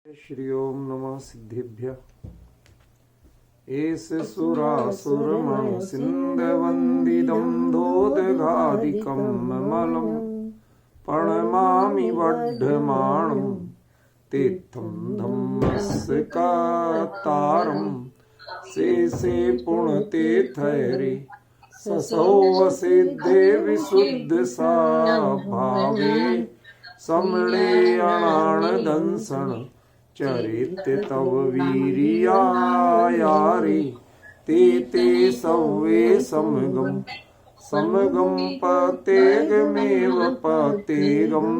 श्री ओम नमः सिद्धेभ्यः। एष सुरासुरमणु सिन्धवन्दितं दोदघादिकं ममलं प्रणमामि वर्धमानं तीर्थं धम्मस्य कातारं शेषे पुण्यतीर्थैरे ससौवसिद्धे विशुद्धसाभावे समणे अणानदंसन चरित तव वीर्यायारे ते सव्वे समगम पतेगमेव पतेगम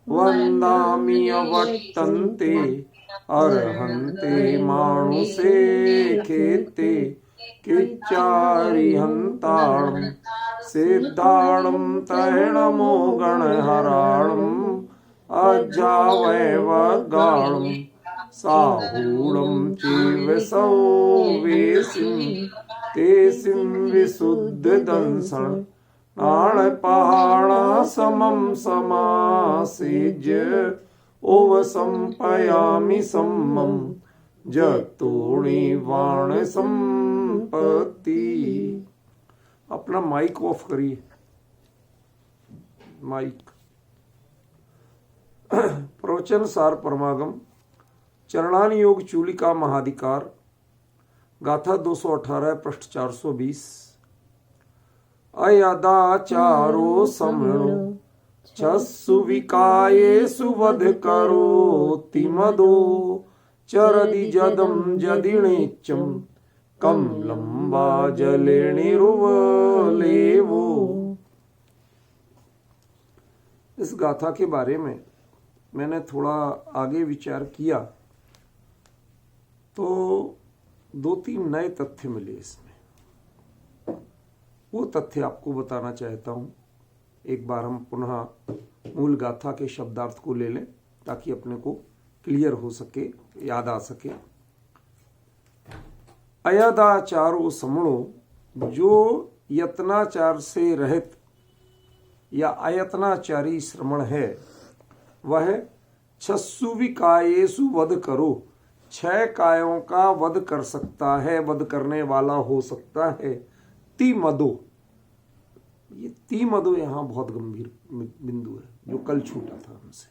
वन्दामि अवर्तन्ते अर्हन्ते मानुषे खेते किच्चारिहन्ताणं सिद्धाणं तैणमो गणहराणम् अजावैव गाणं साहूढं चैव सौवेशिं तेसिं विशुद्धदंसन् नाणपहाणा समं समासेज्य ओवसंपयामि सम्मं जतोणिवाण संपत्ति। अपना माइक ऑफ करिए। माइक। प्रवचन सार परमागम चरणान योग चूलिका महाधिकार गाथा 218 पृष्ठ 420। अयदाचारो समणो छस्सु विकायेषु वध करोति मदो चरदि जदम जदिणेच्चम कम लंबा जलेणिरुवलेवो। इस गाथा के बारे में मैंने थोड़ा आगे विचार किया तो 2-3 नए तथ्य मिले इसमें। वो तथ्य आपको बताना चाहता हूं। एक बार हम पुनः मूल गाथा के शब्दार्थ को ले लें ताकि अपने को क्लियर हो सके, याद आ सके। अयदाचारो समणो, जो यत्नाचार से रहित या अयत्नाचारी श्रमण है वह छस्सु विकायेषु वध करो, 6 कायों का वध कर सकता है, वध करने वाला हो सकता है। ति मदो, ये ति मदो यहां बहुत गंभीर बिंदु है जो कल छूटा था हमसे।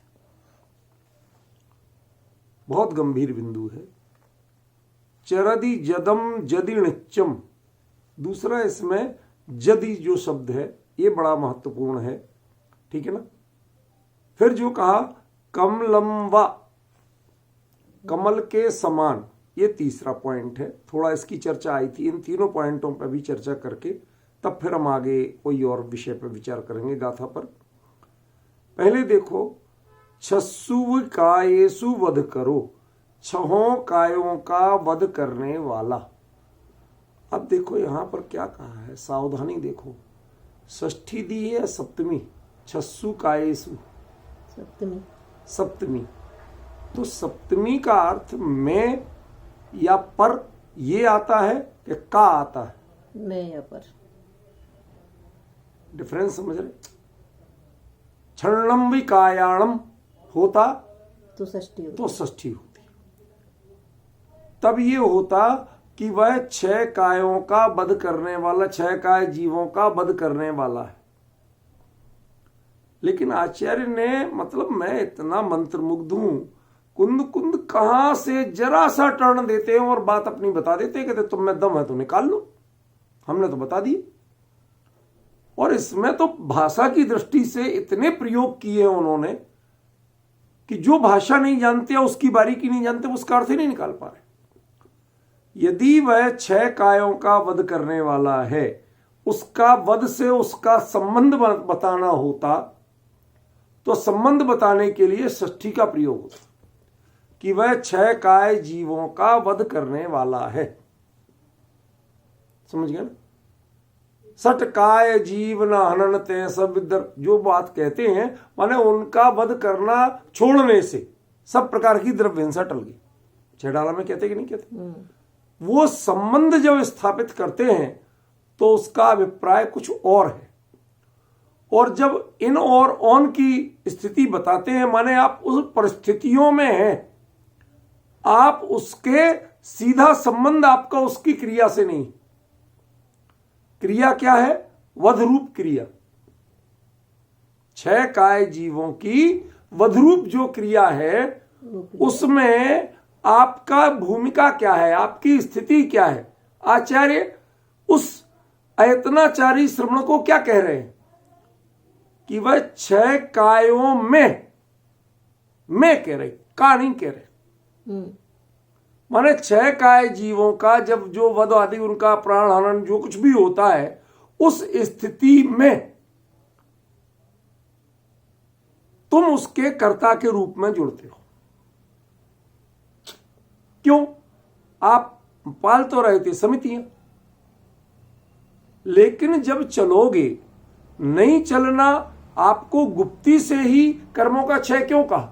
बहुत गंभीर बिंदु है। चरदि जदम जदिणिच्चम, दूसरा इसमें जदि जो शब्द है ये बड़ा महत्वपूर्ण है, ठीक है ना। फिर जो कहा कमलम व, कमल के समान, ये तीसरा पॉइंट है। थोड़ा इसकी चर्चा आई थी, इन तीनों पॉइंटों पर भी चर्चा करके तब फिर हम आगे कोई और विषय पर विचार करेंगे गाथा पर। पहले देखो, छस्सु कायेषु वध करो, 6 कायों का वध करने वाला। अब देखो यहां पर क्या कहा है, सावधानी देखो। षष्ठी दी है, सप्तमी, छस्सु कायेषु सप्तमी। तो सप्तमी का अर्थ में या पर ये आता है कि का आता है? में या पर। डिफरेंस समझ रहे? क्षणम विकायाणम होता तो षष्ठी होती। तब ये होता कि वह 6 कायों का वध करने वाला, 6 काय जीवों का वध करने वाला है। लेकिन आचार्य ने, मतलब मैं इतना मंत्रमुग्ध हूं, कुंद कुंद कहां से जरा सा टर्न देते हैं और बात अपनी बता देते हैं। कहते तुम में दम है तो निकाल लो, हमने तो बता दी। और इसमें तो भाषा की दृष्टि से इतने प्रयोग किए हैं उन्होंने कि जो भाषा नहीं जानते, उसकी बारीकी नहीं जानते, उसका अर्थ ही नहीं निकाल पा रहे। यदि वह 6 कायों का वध करने वाला है, उसका वध से उसका संबंध बताना होता तो संबंध बताने के लिए षष्ठी का प्रयोग होता कि वह 6 काय जीवों का वध करने वाला है। समझ गए ना? सट काय जीव न हननते सब इधर, जो बात कहते हैं माने उनका वध करना छोड़ने से सब प्रकार की द्रव्य हिंसा टल गई। छेड़ाला में कहते कि नहीं कहते? वो संबंध जब स्थापित करते हैं तो उसका अभिप्राय कुछ और है। और जब इन और ऑन की स्थिति बताते हैं, माने आप उस परिस्थितियों में हैं आप उसके सीधा संबंध आपका उसकी क्रिया से नहीं। क्रिया क्या है? वधरूप क्रिया। 6 काय जीवों की वधरूप जो क्रिया है उसमें आपका भूमिका क्या है, आपकी स्थिति क्या है? आचार्य उस अयतनाचारी श्रवण को क्या कह रहे हैं कि वह 6 कायों में कह रहे, का नहीं कह रहे। माने 6 काय जीवों का जब जो वध आदि उनका प्राण हनन जो कुछ भी होता है उस स्थिति में तुम उसके कर्ता के रूप में जुड़ते हो। क्यों? आप पाल तो रहे थे समितियां, लेकिन जब चलोगे, नहीं चलना, आपको गुप्ती से ही कर्मों का क्षय क्यों कहा?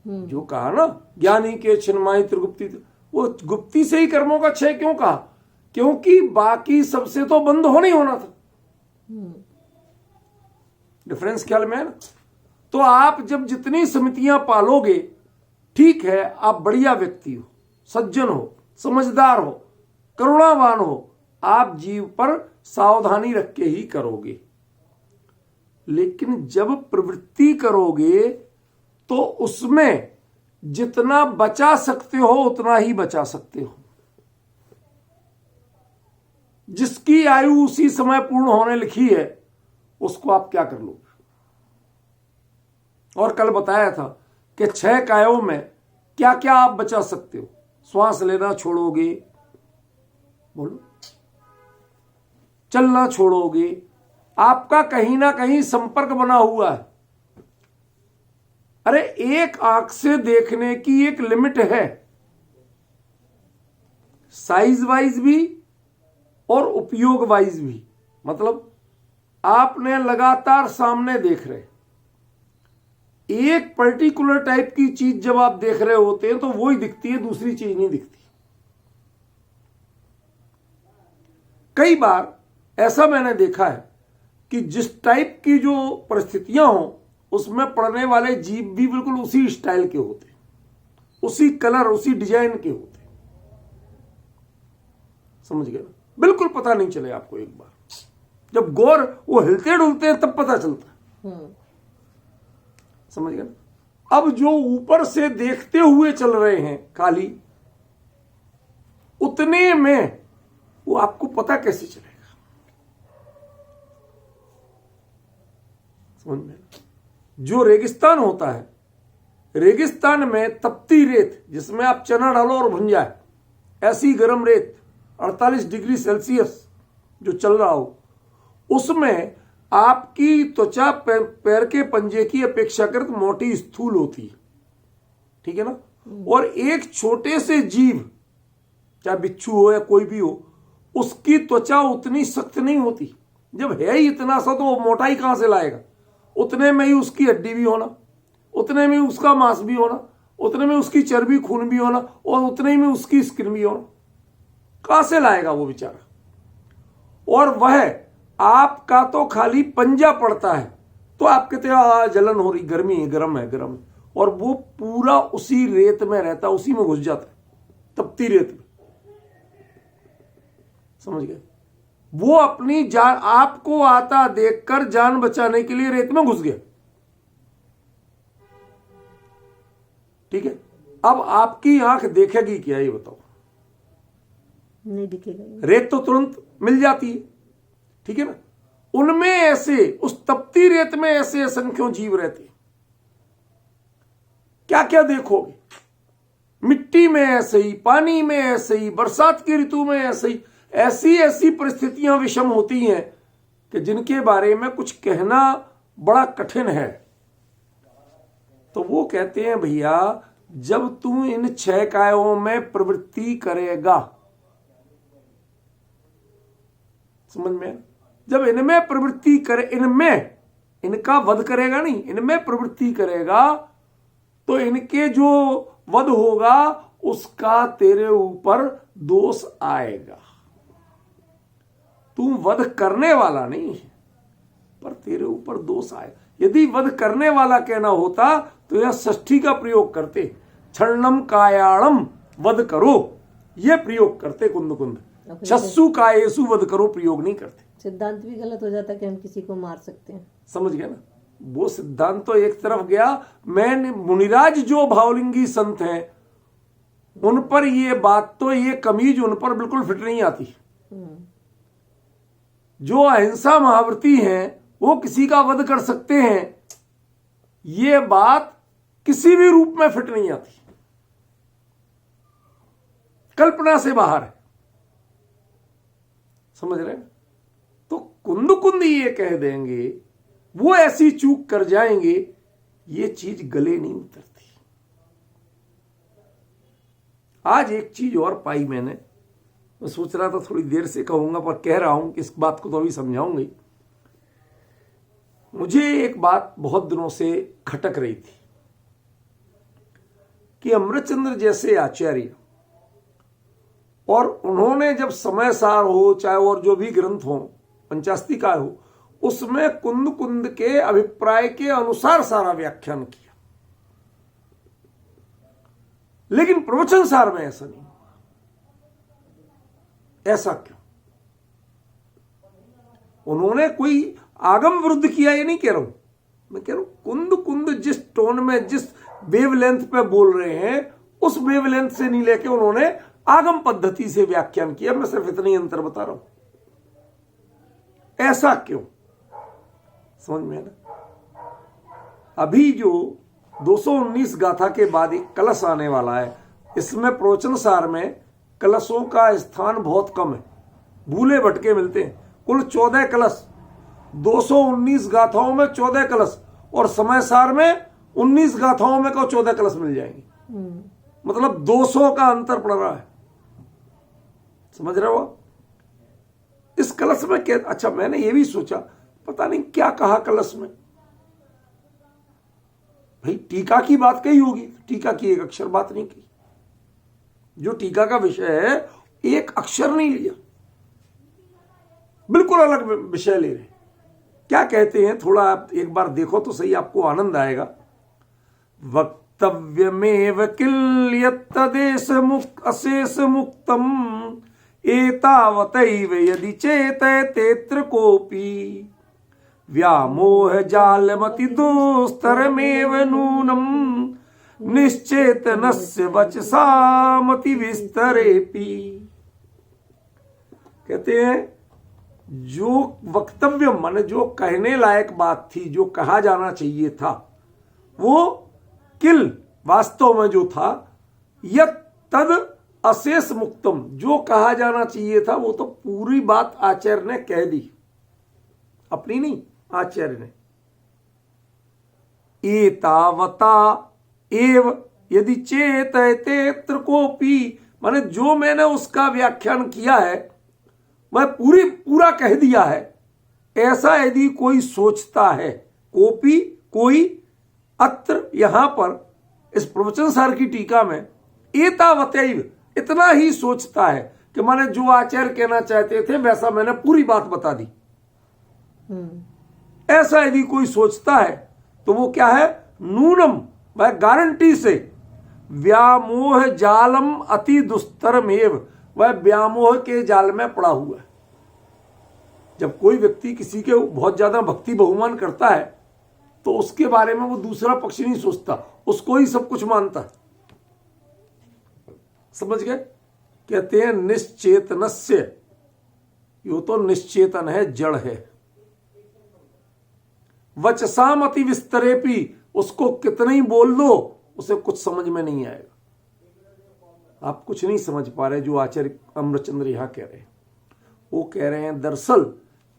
जो कहा ना ज्ञानी के छिन्माई त्रिगुप्ती, वो गुप्ती से ही कर्मों का क्षय क्यों कहा? क्योंकि बाकी सबसे तो बंद होना ही होना था। डिफरेंस ख्याल में है ना? तो आप जब जितनी समितियां पालोगे, ठीक है, आप बढ़िया व्यक्ति हो, सज्जन हो, समझदार हो, करुणावान हो, आप जीव पर सावधानी रख के ही करोगे। लेकिन जब प्रवृत्ति करोगे तो उसमें जितना बचा सकते हो उतना ही बचा सकते हो। जिसकी आयु उसी समय पूर्ण होने लिखी है उसको आप क्या कर लोगे? और कल बताया था कि 6 कायों में क्या क्या आप बचा सकते हो। श्वास लेना छोड़ोगे, बोलो, चलना छोड़ोगे, आपका कहीं ना कहीं संपर्क बना हुआ है। अरे एक आंख से देखने की एक लिमिट है, साइज वाइज भी और उपयोग वाइज भी। मतलब आपने लगातार सामने देख रहे, एक पर्टिकुलर टाइप की चीज जब आप देख रहे होते हैं तो वो ही दिखती है, दूसरी चीज नहीं दिखती। कई बार ऐसा मैंने देखा है कि जिस टाइप की जो परिस्थितियां हो उसमें पड़ने वाले जीव भी बिल्कुल उसी स्टाइल के होते, उसी कलर, उसी डिजाइन के होते। समझ गए ना? बिल्कुल पता नहीं चले आपको। एक बार जब गौर वो हिलते डुलते हैं तब पता चलता है। समझ गए ना? अब जो ऊपर से देखते हुए चल रहे हैं खाली, उतने में वो आपको पता कैसे चलेगा? समझ में? जो रेगिस्तान होता है, रेगिस्तान में तपती रेत जिसमें आप चना डालो और भुन जाए, ऐसी गर्म रेत 48 डिग्री सेल्सियस जो चल रहा हो, उसमें आपकी त्वचा पैर के पंजे की अपेक्षाकृत मोटी स्थूल होती है। ठीक है ना? और एक छोटे से जीव, चाहे बिच्छू हो या कोई भी हो, उसकी त्वचा उतनी सख्त नहीं होती। जब है ही इतना सा तो वो मोटाई कहां से लाएगा? उतने में ही उसकी हड्डी भी होना, उतने में उसका मांस भी होना, उतने में उसकी चर्बी खून भी होना, और उतने में उसकी स्किन भी होना। कहां से लाएगा वो बेचारा? और वह आपका तो खाली पंजा पड़ता है तो आपके तो जलन हो रही, गर्मी है, गर्म है, गर्म है, और वो पूरा उसी रेत में रहता, उसी में घुस जाता है, तपती रेत में। समझ गए? वो अपनी जान, आपको आता देखकर जान बचाने के लिए रेत में घुस गया। ठीक है? अब आपकी आंख देखेगी क्या, ये बताओ? नहीं दिखेगा। रेत तो तुरंत मिल जाती है। ठीक है ना? उनमें ऐसे, उस तपती रेत में ऐसे असंख्यों जीव रहते हैं। क्या क्या देखोगे? मिट्टी में ऐसे ही, पानी में ऐसे ही, बरसात की ऋतु में ऐसे ही, ऐसी ऐसी परिस्थितियां विषम होती हैं कि जिनके बारे में कुछ कहना बड़ा कठिन है। तो वो कहते हैं भैया, जब तू इन 6 कायों में प्रवृत्ति करेगा, समझ में? जब इनमें प्रवृत्ति करे, इनमें, इनका वध करेगा नहीं, इनमें प्रवृत्ति करेगा तो इनके जो वध होगा उसका तेरे ऊपर दोष आएगा। तू वध करने वाला नहीं है, पर तेरे ऊपर दोष आएगा। यदि वध करने वाला कहना होता तो यह षष्ठी का प्रयोग करते, क्षणम कायाणम वध करो, ये प्रयोग करते कुंद। छस्सु कायेसु वध करो प्रयोग नहीं करते। सिद्धांत भी गलत हो जाता है कि हम किसी को मार सकते हैं। समझ गया ना, वो सिद्धांत तो एक तरफ गया। मैंने मुनिराज जो भावलिंगी संत हैं उन पर ये बात, तो ये कमीज उन पर बिल्कुल फिट नहीं आती। जो अहिंसा महाव्रती हैं वो किसी का वध कर सकते हैं, ये बात किसी भी रूप में फिट नहीं आती, कल्पना से बाहर है। समझ रहे हैं? तो कुंद ये कह देंगे, वो ऐसी चूक कर जाएंगे, ये चीज गले नहीं उतरती। आज एक चीज और पाई मैंने, मैं सोच रहा था थोड़ी देर से कहूंगा पर कह रहा हूं कि इस बात को तो अभी समझाऊंगी। मुझे एक बात बहुत दिनों से खटक रही थी कि अमृतचंद्र जैसे आचार्य, और उन्होंने जब समय सार हो चाहे और जो भी ग्रंथ हो, पंचास्तिका हो, उसमें कुंद के अभिप्राय के अनुसार सारा व्याख्यान किया, लेकिन प्रवचन सार में ऐसा नहीं। ऐसा क्यों? उन्होंने कोई आगम विरुद्ध किया ये नहीं कह रहा हूं, मैं कह रहा हूं कुंद जिस टोन में जिस वेवलेंथ पे बोल रहे हैं उस वेवलेंथ से नहीं लेके उन्होंने आगम पद्धति से व्याख्यान किया। मैं सिर्फ इतना ही अंतर बता रहा हूं। ऐसा क्यों? समझ में ना? अभी जो 219 गाथा के बाद एक कलश आने वाला है, इसमें प्रवचन सार में कलशों का स्थान बहुत कम है, भूले भटके मिलते हैं। कुल 14 कलश, 219 गाथाओं में 14 कलश, और समय सार में 19 गाथाओं में को 14 कलश मिल जाएंगे। मतलब 200 का अंतर पड़ रहा है। समझ रहे हो? इस कलश में क्या? अच्छा, मैंने ये भी सोचा, पता नहीं क्या कहा कलश में। भाई टीका की बात कही होगी, टीका की एक अक्षर बात नहीं की। जो टीका का विषय है एक अक्षर नहीं लिया, बिल्कुल अलग विषय ले रहे। क्या कहते हैं, थोड़ा आप एक बार देखो तो सही, आपको आनंद आएगा। वक्तव्यमेव किल यत्तदेश अशेष मुक्तम एतावतैव यदि चेतयतेऽत्र कोऽपि व्यामोह जालमति दुस्तरमेव नूनम निश्चेतनस्य वचसामति विस्तरेपि। कहते हैं जो वक्तव्य मन, जो कहने लायक बात थी, जो कहा जाना चाहिए था, वो किल वास्तव में जो था, यत् तद अशेष मुक्तम, जो कहा जाना चाहिए था वो तो पूरी बात आचार्य ने कह दी, अपनी नहीं, आचार्य ने। एतावता एव यदि चेतयतेऽत्र कोऽपि, माने जो मैंने उसका व्याख्यान किया है वह पूरा कह दिया है, ऐसा यदि कोई सोचता है, कोपी कोई, अत्र यहां पर इस प्रवचन सार की टीका में एतावतैव, इतना ही सोचता है कि माने जो आचार्य कहना चाहते थे वैसा मैंने पूरी बात बता दी, ऐसा यदि कोई सोचता है तो वो क्या है? नूनम, वह गारंटी से, व्यामोह जालम अति दुस्तरमेव, वह व्यामोह के जाल में पड़ा हुआ है। जब कोई व्यक्ति किसी के बहुत ज्यादा भक्ति बहुमान करता है तो उसके बारे में वो दूसरा पक्ष नहीं सोचता, उसको ही सब कुछ मानता है। समझ गए? कहते हैं निश्चेतनस्य, यो तो निश्चेतन है, जड़ है। वचसाम अति विस्तरेपि, उसको कितना ही बोल दो उसे कुछ समझ में नहीं आएगा। आप कुछ नहीं समझ पा रहे जो आचार्य अमृतचंद्र यहां कह रहे हैं। वो कह रहे हैं दरअसल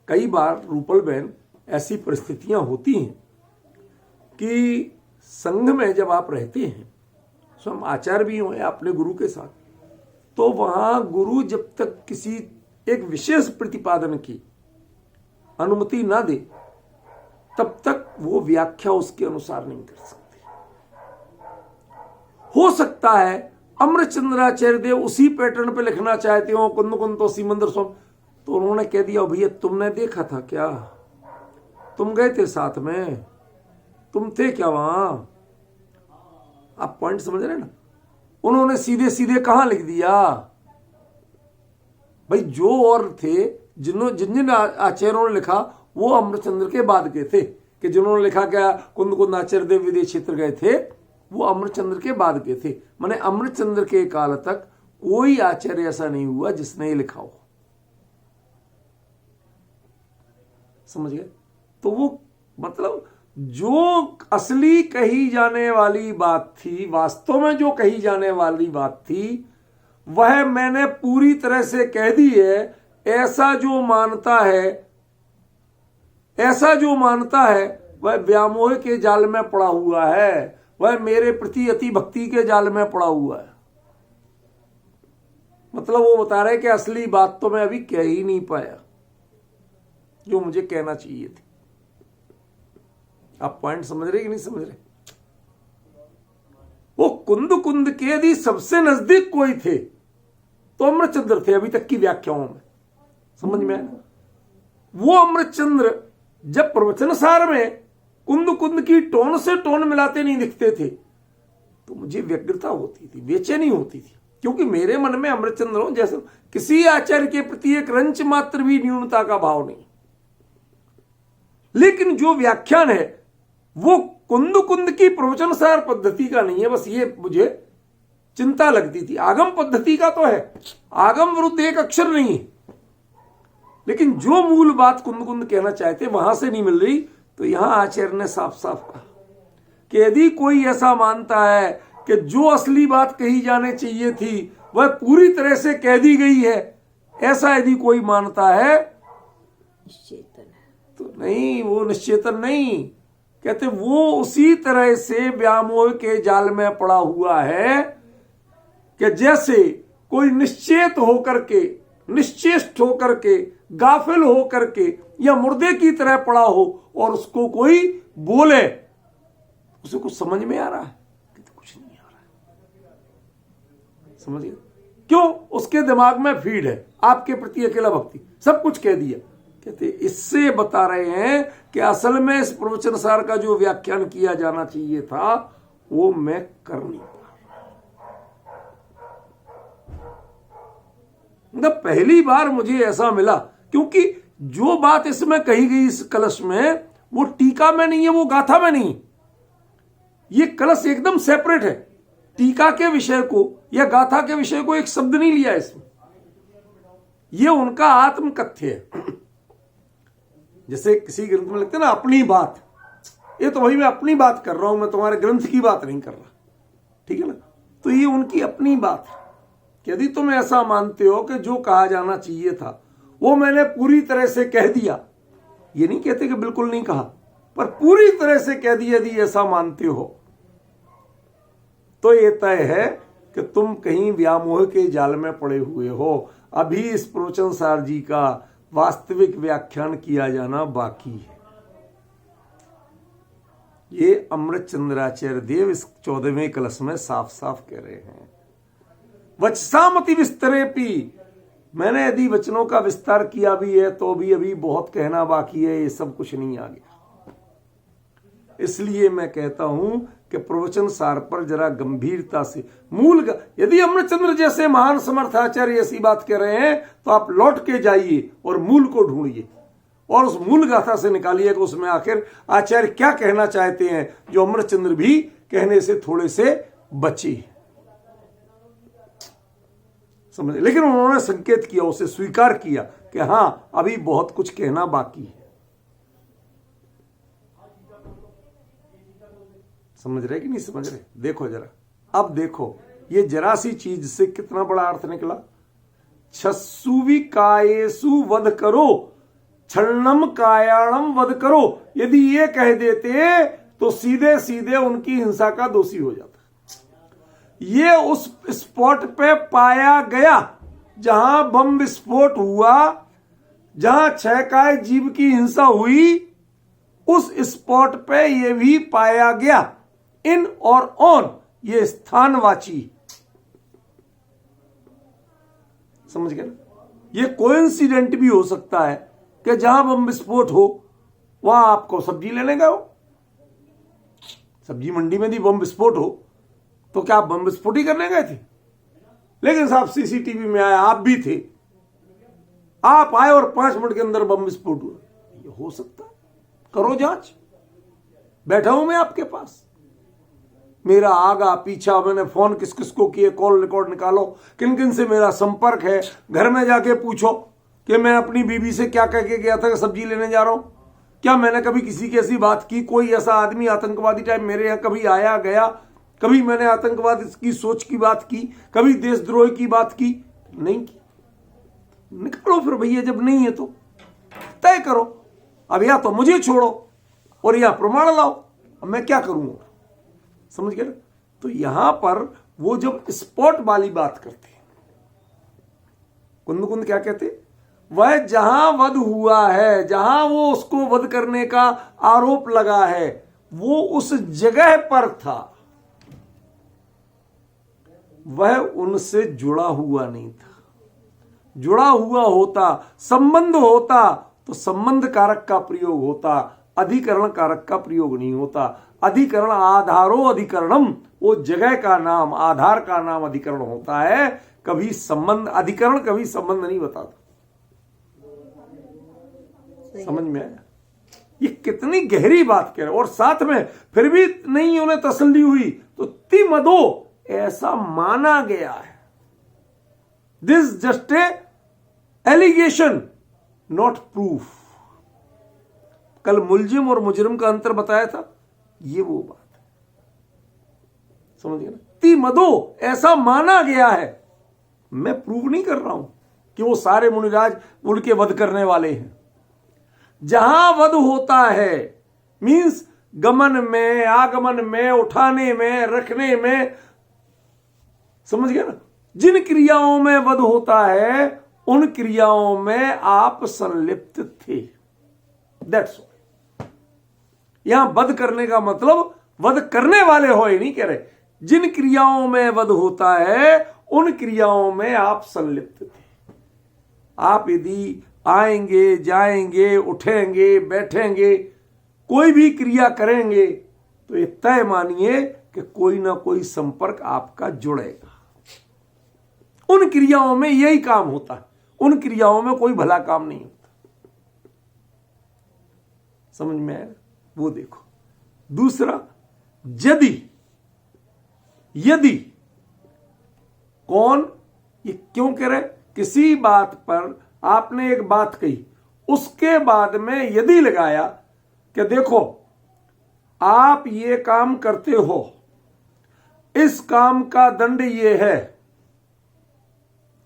कई बार रूपल बहन ऐसी परिस्थितियां होती हैं कि संघ में जब आप रहते हैं, स्वयं आचार्य भी हुए अपने गुरु के साथ, तो वहां गुरु जब तक किसी एक विशेष प्रतिपादन की अनुमति ना दे तब तक वो व्याख्या उसके अनुसार नहीं कर सकते। हो सकता है अमृतचंद्राचार्य देव उसी पैटर्न पे लिखना चाहते हो, कुंद तो सीमंदर स्वामी, तो उन्होंने कह दिया भैया तुमने देखा था क्या, तुम गए थे साथ में, तुम थे क्या वहां? आप पॉइंट समझ रहे हैं ना? उन्होंने सीधे सीधे कहां लिख दिया भाई? जो और थे जिन जिन आचार्यों ने लिखा वो अमृतचंद्र के बाद के थे, कि जिन्होंने लिखा क्या कुंद कुंद आचार्य देव विदेश क्षेत्र गए थे, वो अमृतचंद्र के बाद के थे। माने अमृतचंद्र के काल तक कोई आचार्य ऐसा नहीं हुआ जिसने ये लिखा हो। समझ गए? तो वो मतलब जो असली कही जाने वाली बात थी, वास्तव में जो कही जाने वाली बात थी, वह मैंने पूरी तरह से कह दी है। ऐसा जो मानता है वह व्यामोह के जाल में पड़ा हुआ है, वह मेरे प्रति अति भक्ति के जाल में पड़ा हुआ है। मतलब वो बता रहे कि असली बात तो मैं अभी कह ही नहीं पाया जो मुझे कहना चाहिए थी। आप पॉइंट समझ रहे कि नहीं समझ रहे? वो कुंद के यदि सबसे नजदीक कोई थे तो अमृतचंद्र थे अभी तक की व्याख्याओं में। समझ में आया? वो अमृतचंद्र जब प्रवचन सार में कुंद की टोन से टोन मिलाते नहीं दिखते थे तो मुझे व्यग्रता होती थी, बेचैनी होती थी, क्योंकि मेरे मन में अमृतचंद्र हो जैसे किसी आचार्य के प्रति एक रंच मात्र भी न्यूनता का भाव नहीं। लेकिन जो व्याख्यान है वो कुंद की प्रवचन सार पद्धति का नहीं है। बस ये मुझे चिंता लगती थी। आगम पद्धति का तो है, आगम विरुद्ध एक अक्षर नहीं, लेकिन जो मूल बात कुंद कहना चाहते वहां से नहीं मिल रही। तो यहां आचार्य ने साफ साफ कहा कि यदि कोई ऐसा मानता है कि जो असली बात कही जाने चाहिए थी वह पूरी तरह से कह दी गई है, ऐसा यदि कोई मानता है तो नहीं, वो निश्चेतन नहीं, कहते वो उसी तरह से व्यामोह के जाल में पड़ा हुआ है कि जैसे कोई निश्चेत होकर के, निश्चेष्ट होकर के, गाफिल होकर के या मुर्दे की तरह पड़ा हो और उसको कोई बोले, उसे कुछ समझ में आ रहा है? कुछ नहीं आ रहा है। समझिए क्यों? उसके दिमाग में फीड है आपके प्रति अकेला भक्ति, सब कुछ कह दिया। कहते इससे बता रहे हैं कि असल में इस प्रवचन सार का जो व्याख्यान किया जाना चाहिए था वो मैं कर नहीं पा। मतलब पहली बार मुझे ऐसा मिला, क्योंकि जो बात इसमें कही गई इस कलश में वो टीका में नहीं है, वो गाथा में नहीं। ये कलश एकदम सेपरेट है। टीका के विषय को या गाथा के विषय को एक शब्द नहीं लिया इसमें। ये उनका आत्म कथ्य है। जैसे किसी ग्रंथ में लिखते ना अपनी बात, ये तो भाई मैं अपनी बात कर रहा हूं, मैं तुम्हारे ग्रंथ की बात नहीं कर रहा, ठीक है ना? तो ये उनकी अपनी बात है। यदि तुम ऐसा मानते हो कि जो कहा जाना चाहिए था वो मैंने पूरी तरह से कह दिया, ये नहीं कहते कि बिल्कुल नहीं कहा, पर पूरी तरह से कह दिया, यदि ऐसा मानते हो तो ये तय है कि तुम कहीं व्यामोह के जाल में पड़े हुए हो। अभी इस प्रवचन सार जी का वास्तविक व्याख्यान किया जाना बाकी है। ये अमृतचंद्राचार्य देव इस 14वें कलश में साफ साफ कह रहे हैं। वचसामति विस्तरेपि, मैंने यदि वचनों का विस्तार किया भी है तो भी अभी बहुत कहना बाकी है, ये सब कुछ नहीं आ गया। इसलिए मैं कहता हूं कि प्रवचन सार पर जरा गंभीरता से मूल, यदि अमृतचंद्र जैसे महान समर्थाचार्य ऐसी बात कह रहे हैं तो आप लौट के जाइए और मूल को ढूंढिए और उस मूल गाथा से निकालिए कि उसमें आखिर आचार्य क्या कहना चाहते हैं, जो अमृतचंद्र भी कहने से थोड़े से बचे। समझे? लेकिन उन्होंने संकेत किया, उसे स्वीकार किया कि हां अभी बहुत कुछ कहना बाकी है। समझ रहे कि नहीं समझ रहे? देखो जरा, अब देखो ये जरा सी चीज से कितना बड़ा अर्थ निकला। छस्सुवि कायेसु वध करो, छन्नम कायाणम वध करो। यदि ये कह देते तो सीधे सीधे उनकी हिंसा का दोषी हो जाता। ये उस स्पॉट पे पाया गया जहां बम विस्फोट हुआ, जहां 6 काय जीव की हिंसा हुई, उस स्पॉट पे ये भी पाया गया। इन और ऑन ये स्थानवाची, समझ गए ना? ये कोइंसिडेंट भी हो सकता है कि जहां बम विस्फोट हो वहां आपको सब्जी लेने गए हो, सब्जी मंडी में भी बम विस्फोट हो तो क्या आप बम विस्फोट ही करने गए थे? लेकिन साहब सीसीटीवी में आया, आप भी थे, आप आए और 5 मिनट के अंदर बम विस्फोट हुआ। ये हो सकता है? करो जांच, बैठा हूं मैं आपके पास, मेरा आगा पीछा, मैंने फोन किस किस को किए, कॉल रिकॉर्ड निकालो, किन किन से मेरा संपर्क है, घर में जाके पूछो कि मैं अपनी बीबी से क्या कह के गया था कि सब्जी लेने जा रहा हूं, क्या मैंने कभी किसी की ऐसी बात की, कोई ऐसा आदमी आतंकवादी टाइप मेरे यहां कभी आया गया, कभी मैंने आतंकवाद की सोच की बात की, कभी देशद्रोह की बात की? नहीं की। निकालो फिर भैया, जब नहीं है तो तय करो। अब या तो मुझे छोड़ो और या प्रमाण लाओ, अब मैं क्या करूंगा? समझ गए? तो यहां पर वो जब स्पॉट वाली बात करते हैं, कुंद कुंद क्या कहते, वह जहां वध हुआ है, जहां वो उसको वध करने का आरोप लगा है, वो उस जगह पर था, वह उनसे जुड़ा हुआ नहीं था। जुड़ा हुआ होता, संबंध होता, तो संबंध कारक का प्रयोग होता, अधिकरण कारक का प्रयोग नहीं होता। अधिकरण आधारो अधिकरणम, वो जगह का नाम, आधार का नाम अधिकरण होता है, कभी संबंध, अधिकरण कभी संबंध नहीं बताता। समझ में आया? ये कितनी गहरी बात कह रहे, और साथ में फिर भी नहीं उन्हें तसल्ली हुई तो तिमदो ऐसा माना गया है। This just a allegation not proof. कल मुलजिम और मुजरिम का अंतर बताया था, ये वो बात है। समझ गए ना? तिमदो ऐसा माना गया है, मैं प्रूव नहीं कर रहा हूं कि वो सारे मुनिराज उनके वध करने वाले हैं। जहां वध होता है मींस गमन में, आगमन में, उठाने में, रखने में, समझ गया ना? जिन क्रियाओं में वध होता है उन क्रियाओं में आप संलिप्त थे, दैट्स ऑल। यहां वध करने का मतलब वध करने वाले हो ही नहीं कह रहे, जिन क्रियाओं में वध होता है उन क्रियाओं में आप संलिप्त थे। आप यदि आएंगे, जाएंगे, उठेंगे, बैठेंगे, कोई भी क्रिया करेंगे तो ये तय मानिए कि कोई ना कोई संपर्क आपका जुड़ेगा। उन क्रियाओं में यही काम होता है, उन क्रियाओं में कोई भला काम नहीं होता। समझ में आया? वो देखो। दूसरा, यदि कौन, ये क्यों कह रहे? किसी बात पर आपने एक बात कही, उसके बाद में यदि लगाया कि देखो आप ये काम करते हो, इस काम का दंड ये है,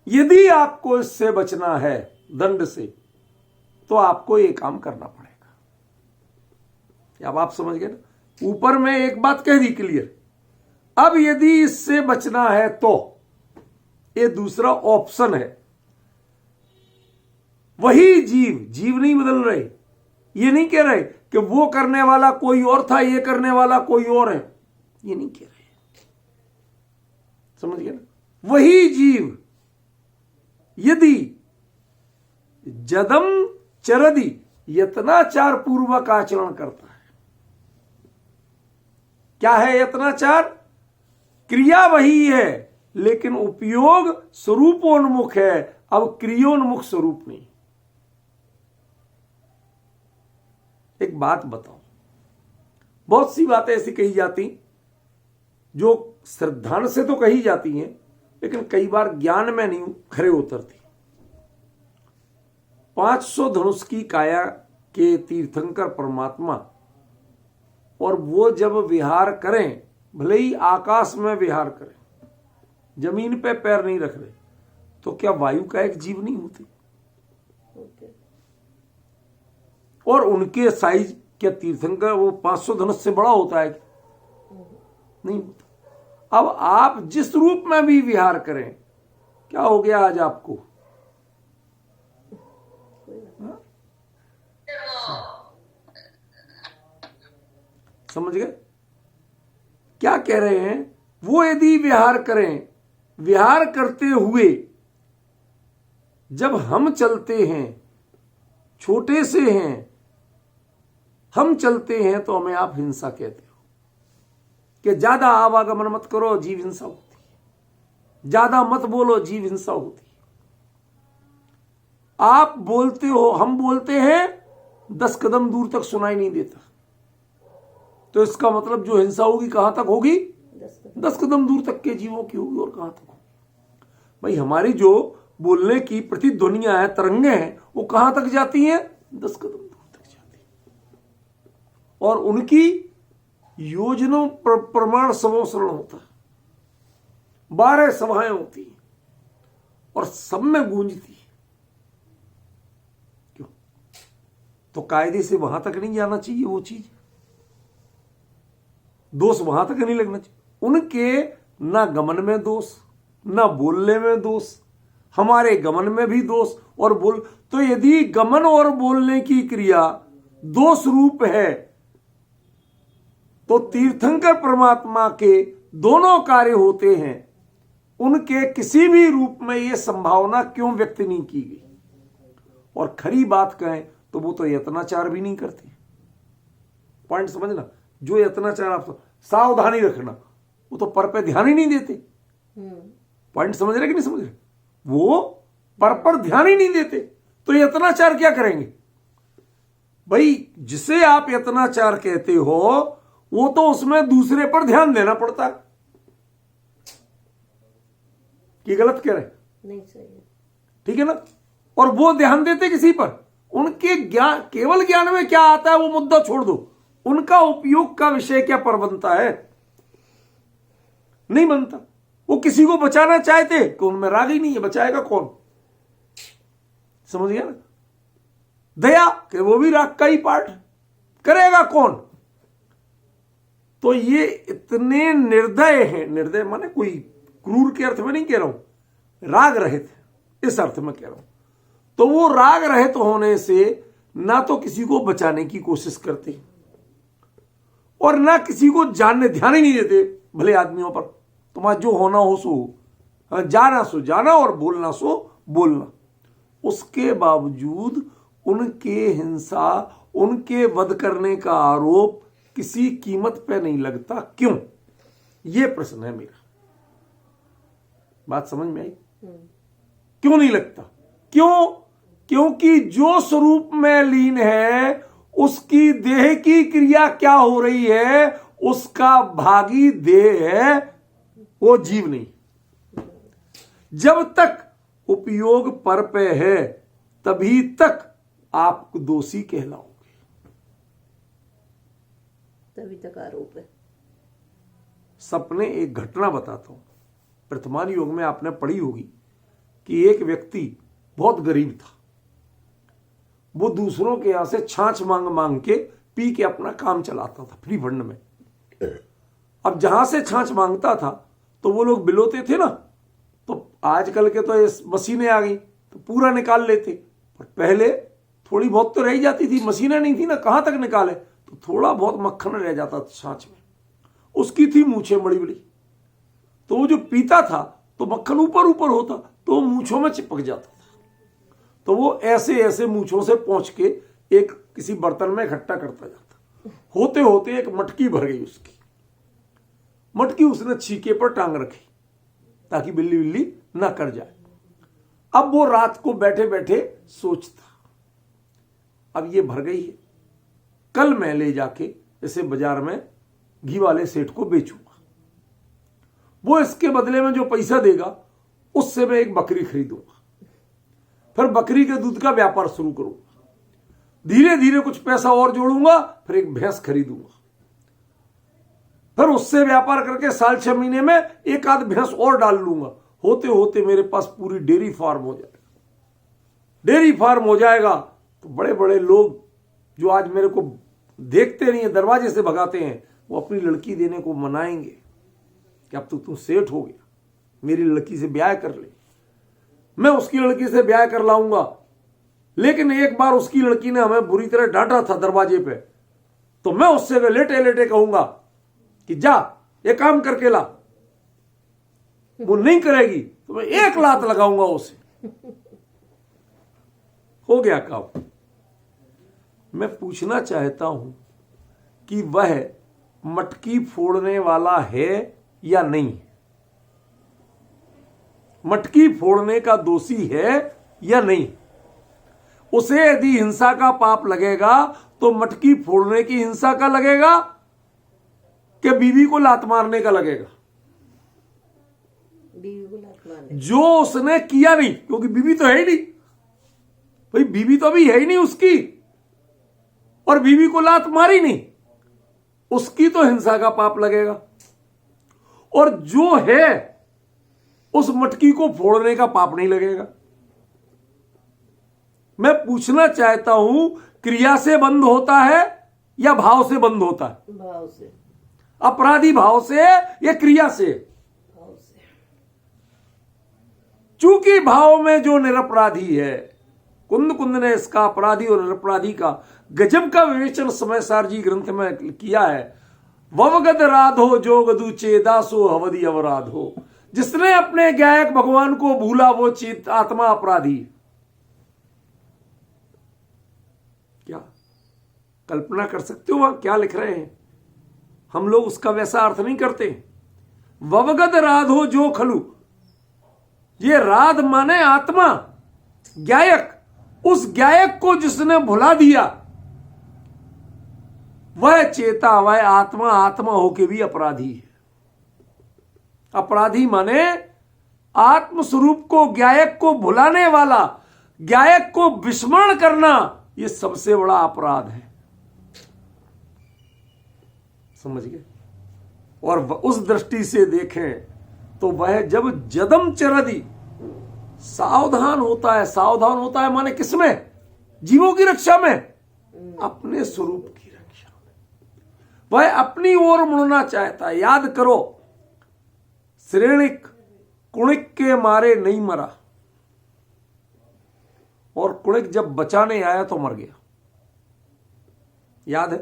यदि आपको इससे बचना है दंड से तो आपको ये काम करना पड़ेगा। अब आप समझ गए ना? ऊपर में एक बात कह दी क्लियर, अब यदि इससे बचना है तो ये दूसरा ऑप्शन है। वही जीव नहीं बदल रहे, ये नहीं कह रहे कि वो करने वाला कोई और था, ये करने वाला कोई और है, ये नहीं कह रहे। समझ गए ना? वही जीव यदि जदम चरदि यत्नाचार पूर्वक आचरण करता है। क्या है यत्नाचार? क्रिया वही है लेकिन उपयोग स्वरूपोन्मुख है, अब क्रियोन्मुख स्वरूप नहीं। एक बात बताओ, बहुत सी बातें ऐसी कही जाती जो श्रद्धान से तो कही जाती हैं लेकिन कई बार ज्ञान में नहीं खरे उतरती। 500 धनुष की काया के तीर्थंकर परमात्मा, और वो जब विहार करें, भले ही आकाश में विहार करें, जमीन पे पैर नहीं रख रहे, तो क्या वायु का एक जीव नहीं होती? और उनके साइज क्या तीर्थंकर वो 500 धनुष से बड़ा होता है? नहीं होता। अब आप जिस रूप में भी विहार करें, क्या हो गया आज आपको? समझ गए क्या कह रहे हैं? वो यदि विहार करें, विहार करते हुए जब हम चलते हैं, छोटे से हैं, हम चलते हैं तो हमें आप हिंसा कहते हो। कि ज्यादा आवागमन मत करो, जीव हिंसा होती है। ज्यादा मत बोलो, जीव हिंसा होती है। आप बोलते हो, हम बोलते हैं, 10 कदम दूर तक सुनाई नहीं देता, तो इसका मतलब जो हिंसा होगी कहां तक होगी? 10 कदम दूर तक के जीवों की होगी। और कहां तक होगी? भाई हमारी जो बोलने की प्रतिध्वनियां हैं, तरंगे हैं, वो कहां तक जाती हैं? 10 कदम दूर तक जाती हैं। और उनकी योजनों प्रमाण सवोसरण होता है। 12 सभाएं होती हैं और सब में गूंजती है। क्यों? तो कायदे से वहां तक नहीं जाना चाहिए वो चीज, दोष वहां तक नहीं लगना चाहिए। उनके ना गमन में दोष, ना बोलने में दोष, हमारे गमन में भी दोष और बोल। तो यदि गमन और बोलने की क्रिया दोष रूप है, तो तीर्थंकर परमात्मा के दोनों कार्य होते हैं, उनके किसी भी रूप में यह संभावना क्यों व्यक्त नहीं की गई? और खरी बात कहें तो वो तो यत्नाचार भी नहीं करते। पॉइंट समझना, जो यत्नाचार, आप सावधानी रखना, वो तो पर पे ध्यान ही नहीं देते। पॉइंट समझ रहे कि नहीं समझ रहे? वो पर ध्यान ही नहीं देते, तो यत्नाचार क्या करेंगे? भाई जिसे आप यत्नाचार कहते हो, वो तो उसमें दूसरे पर ध्यान देना पड़ता है। कि गलत कह रहे? नहीं, सही है। ठीक है ना? और वो ध्यान देते किसी पर? उनके ज्ञान, केवल ज्ञान में क्या आता है वो मुद्दा छोड़ दो, उनका उपयोग का विषय क्या पर बनता है? नहीं बनता। वो किसी को बचाना चाहते कि उनमें राग ही नहीं है, बचाएगा कौन? समझ गया ना? दया कि वो भी राग का ही पार्ट, करेगा कौन? तो ये इतने निर्दय हैं, निर्दय माने कोई क्रूर के अर्थ में नहीं कह रहा हूं, राग रहित इस अर्थ में कह रहा हूं। तो वो राग रहित होने से ना तो किसी को बचाने की कोशिश करते और ना किसी को जानने, ध्यान ही नहीं देते भले आदमियों पर। तुम्हारा जो होना हो सो जाना, सो जाना, और बोलना सो बोलना। उसके बावजूद उनके हिंसा, उनके वध करने का आरोप किसी कीमत पे नहीं लगता। क्यों? यह प्रश्न है मेरा। बात समझ में आई? क्यों नहीं लगता? क्यों? क्योंकि जो स्वरूप में लीन है, उसकी देह की क्रिया क्या हो रही है? उसका भागी देह है, वो जीव नहीं। जब तक उपयोग पर पे है, तभी तक आप दोषी कहलाओगे, तभी तक आरोप है। सपने एक घटना बताता हूं। वर्तमान युग में आपने पढ़ी होगी कि एक व्यक्ति बहुत गरीब था। वो दूसरों के यहां से छाछ मांग मांग के पी के अपना काम चलाता था फ्री फंड में। अब जहां से छाछ मांगता था तो वो लोग बिलोते थे ना, तो आजकल के तो ये मशीनें आ गई तो पूरा निकाल लेते, पर पहले थोड़ी बहुत तो रह जाती थी, मशीनें नहीं थी ना, कहां तक निकाले, तो थोड़ा बहुत मक्खन रह जाता था छाछ में। उसकी थी मूछें बड़ी बड़ी, तो वो जो पीता था तो मक्खन ऊपर ऊपर होता तो मूछों में चिपक जाता था। तो वो ऐसे ऐसे मूछों से पहुंच के एक किसी बर्तन में इकट्ठा करता जाता। होते होते एक मटकी भर गई उसकी। मटकी उसने छीके पर टांग रखी ताकि बिल्ली बिल्ली ना कर जाए। अब वो रात को बैठे बैठे सोचता, अब ये भर गई है, कल मैं ले जाके इसे बाजार में घी वाले सेठ को बेचूंगा। वो इसके बदले में जो पैसा देगा उससे मैं एक बकरी खरीदूंगा, फिर बकरी के दूध का व्यापार शुरू करूंगा। धीरे धीरे कुछ पैसा और जोड़ूंगा, फिर एक भैंस खरीदूंगा, फिर उससे व्यापार करके 6 महीने में एक आध भैंस और डाल लूंगा। होते होते मेरे पास पूरी डेयरी फार्म हो जाएगा। डेयरी फार्म हो जाएगा तो बड़े बड़े लोग जो आज मेरे को देखते नहीं है, दरवाजे से भगाते हैं, वो अपनी लड़की देने को मनाएंगे कि अब तो तू सेठ हो गया, मेरी लड़की से ब्याह कर ले। मैं उसकी लड़की से ब्याह कर लाऊंगा। लेकिन एक बार उसकी लड़की ने हमें बुरी तरह डांटा था दरवाजे पे, तो मैं उससे लेटे लेटे कहूंगा कि जा ये काम करके ला। वो नहीं करेगी तो मैं 1 लात लगाऊंगा उसे। हो गया काम। मैं पूछना चाहता हूं कि वह मटकी फोड़ने वाला है या नहीं, मटकी फोड़ने का दोषी है या नहीं। उसे यदि हिंसा का पाप लगेगा तो मटकी फोड़ने की हिंसा का लगेगा कि बीवी को लात मारने का लगेगा? बीवी को लात मारने। जो उसने किया नहीं, क्योंकि बीवी तो है ही नहीं भाई, बीवी तो अभी है ही नहीं उसकी, और बीवी को लात मारी नहीं, उसकी तो हिंसा का पाप लगेगा। और जो है उस मटकी को फोड़ने का पाप नहीं लगेगा। मैं पूछना चाहता हूं, क्रिया से बंद होता है या भाव से बंद होता है? भाव से। अपराधी भाव से या क्रिया से? भाव से। चूंकि भाव में जो निरपराधी है, कुंद कुंद ने इसका अपराधी और निरपराधी का गजब का विवेचन समय सारजी ग्रंथ में किया है। ववगद राधो जोगदु चेदासो हवदि अवराधो। जिसने अपने गायक भगवान को भूला वो चेत आत्मा अपराधी। क्या कल्पना कर सकते हो वहां क्या लिख रहे हैं? हम लोग उसका वैसा अर्थ नहीं करते। ववगद राधो जो खलु, ये राध माने आत्मा, गायक। उस गायक को जिसने भुला दिया वह चेता, वह आत्मा, आत्मा होके भी अपराधी है। अपराधी माने आत्म स्वरूप को, गायक को भुलाने वाला, गायक को विस्मरण करना, यह सबसे बड़ा अपराध है। समझ गए? और उस दृष्टि से देखें तो वह जब जदम चरदी, सावधान होता है। सावधान होता है माने किसमें? जीवों की रक्षा में, अपने स्वरूप की रक्षा में। वह अपनी ओर मुड़ना चाहता है। याद करो, श्रेणिक कुणिक के मारे नहीं मरा, और कुणिक जब बचाने आया तो मर गया। याद है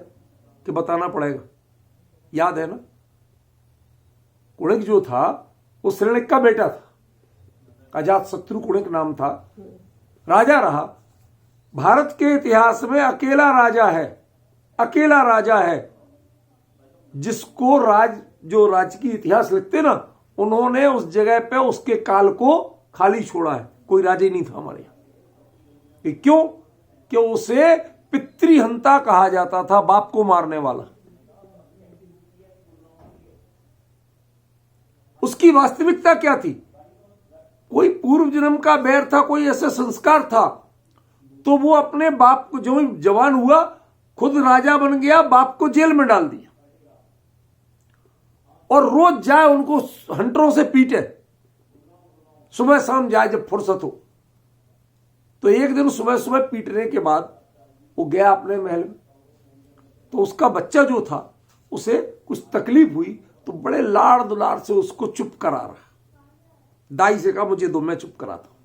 कि बताना पड़ेगा? याद है ना? कुणिक जो था वो श्रेणिक का बेटा था। अजात शत्रु कुणिक नाम था। राजा रहा। भारत के इतिहास में अकेला राजा है जिसको जो राजकीय इतिहास लिखते ना, उन्होंने उस जगह पे उसके काल को खाली छोड़ा है। कोई राजा ही नहीं था हमारे यहां। क्यों? कि उसे पितृहंता कहा जाता था, बाप को मारने वाला। उसकी वास्तविकता क्या थी? कोई पूर्व जन्म का बैर था, कोई ऐसा संस्कार था, तो वो अपने बाप को, जो जवान हुआ खुद राजा बन गया, बाप को जेल में डाल दिया और रोज जाए उनको हंटरों से पीटे, सुबह शाम जाए जब फुर्सत हो। तो एक दिन सुबह सुबह पीटने के बाद वो गया अपने महल में, तो उसका बच्चा जो था उसे कुछ तकलीफ हुई, तो बड़े लाड़ दुलार से उसको चुप करा रहा। दाई से कहा मुझे दो, मैं चुप कराता हूं।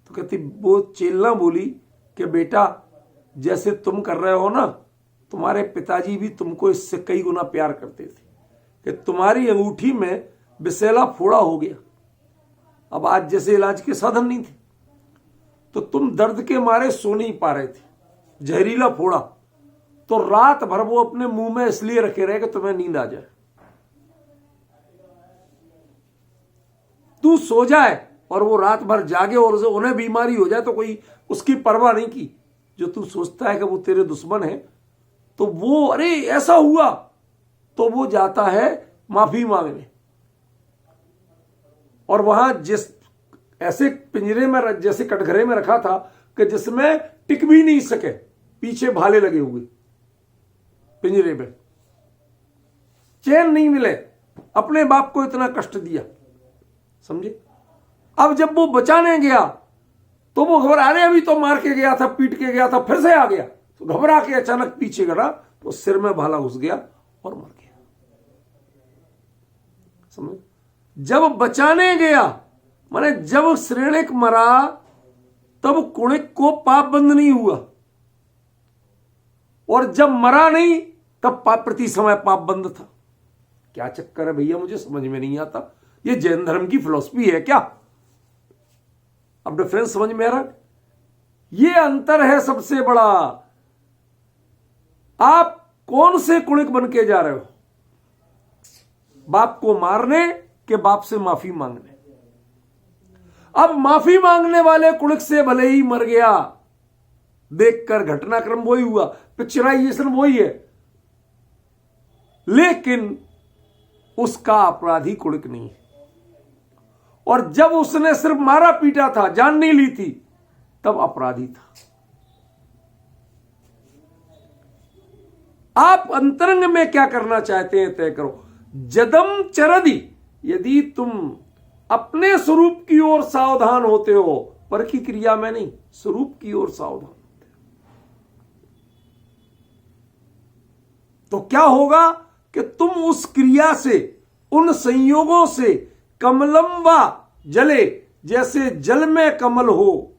तो कहती, वो चेलना बोली कि बेटा जैसे तुम कर रहे हो ना, तुम्हारे पिताजी भी तुमको इससे कई गुना प्यार करते थे, कि तुम्हारी अंगूठी में विषैला फोड़ा हो गया। अब आज जैसे इलाज के साधन नहीं थे, तो तुम दर्द के मारे सो नहीं पा रहे थे, जहरीला फोड़ा, तो रात भर वो अपने मुंह में इसलिए रखे रहे कि तुम्हें नींद आ जाए। तू सो जाए और वो रात भर जागे और उन्हें बीमारी हो जाए तो कोई उसकी परवाह नहीं की। जो तू सोचता है कि वो तेरे दुश्मन है, तो वो अरे ऐसा हुआ, तो वो जाता है माफी मांगने, और वहां जिस ऐसे पिंजरे में, जैसे कटघरे में रखा था कि जिसमें टिक भी नहीं सके, पीछे भाले लगे हुए पिंजरे में, चैन नहीं मिले, अपने बाप को इतना कष्ट दिया। समझे? अब जब वो बचाने गया तो वो घबरा, अरे अभी तो मार के गया था, पीट के गया था, फिर से आ गया, तो घबरा के अचानक पीछे गड़ा, तो सिर में भाला घुस गया और मर गया। समझ? जब बचाने गया, माने जब श्रेणिक मरा, तब कुणिक को पाप बंद नहीं हुआ, और जब मरा नहीं तब प्रति समय पाप बंद था। क्या चक्कर है भैया, मुझे समझ में नहीं आता। ये जैन धर्म की फिलॉसफी है क्या? अब डिफरेंस समझ में आ रहा? ये अंतर है सबसे बड़ा। आप कौन से कुणिक बन के जा रहे हो? बाप को मारने के बाप से माफी मांगने। अब माफी मांगने वाले कुणिक से भले ही मर गया, देखकर घटनाक्रम वही हुआ, पिक्चराइजेशन वही है, लेकिन उसका अपराधी कुणिक नहीं है। और जब उसने सिर्फ मारा पीटा था, जान नहीं ली थी, तब अपराधी था। आप अंतरंग में क्या करना चाहते हैं तय करो। जदम चरदि, यदि तुम अपने स्वरूप की ओर सावधान होते हो, पर की क्रिया में नहीं, स्वरूप की ओर सावधान होते हो, तो क्या होगा कि तुम उस क्रिया से, उन संयोगों से कमलम व जले, जैसे जल में कमल हो।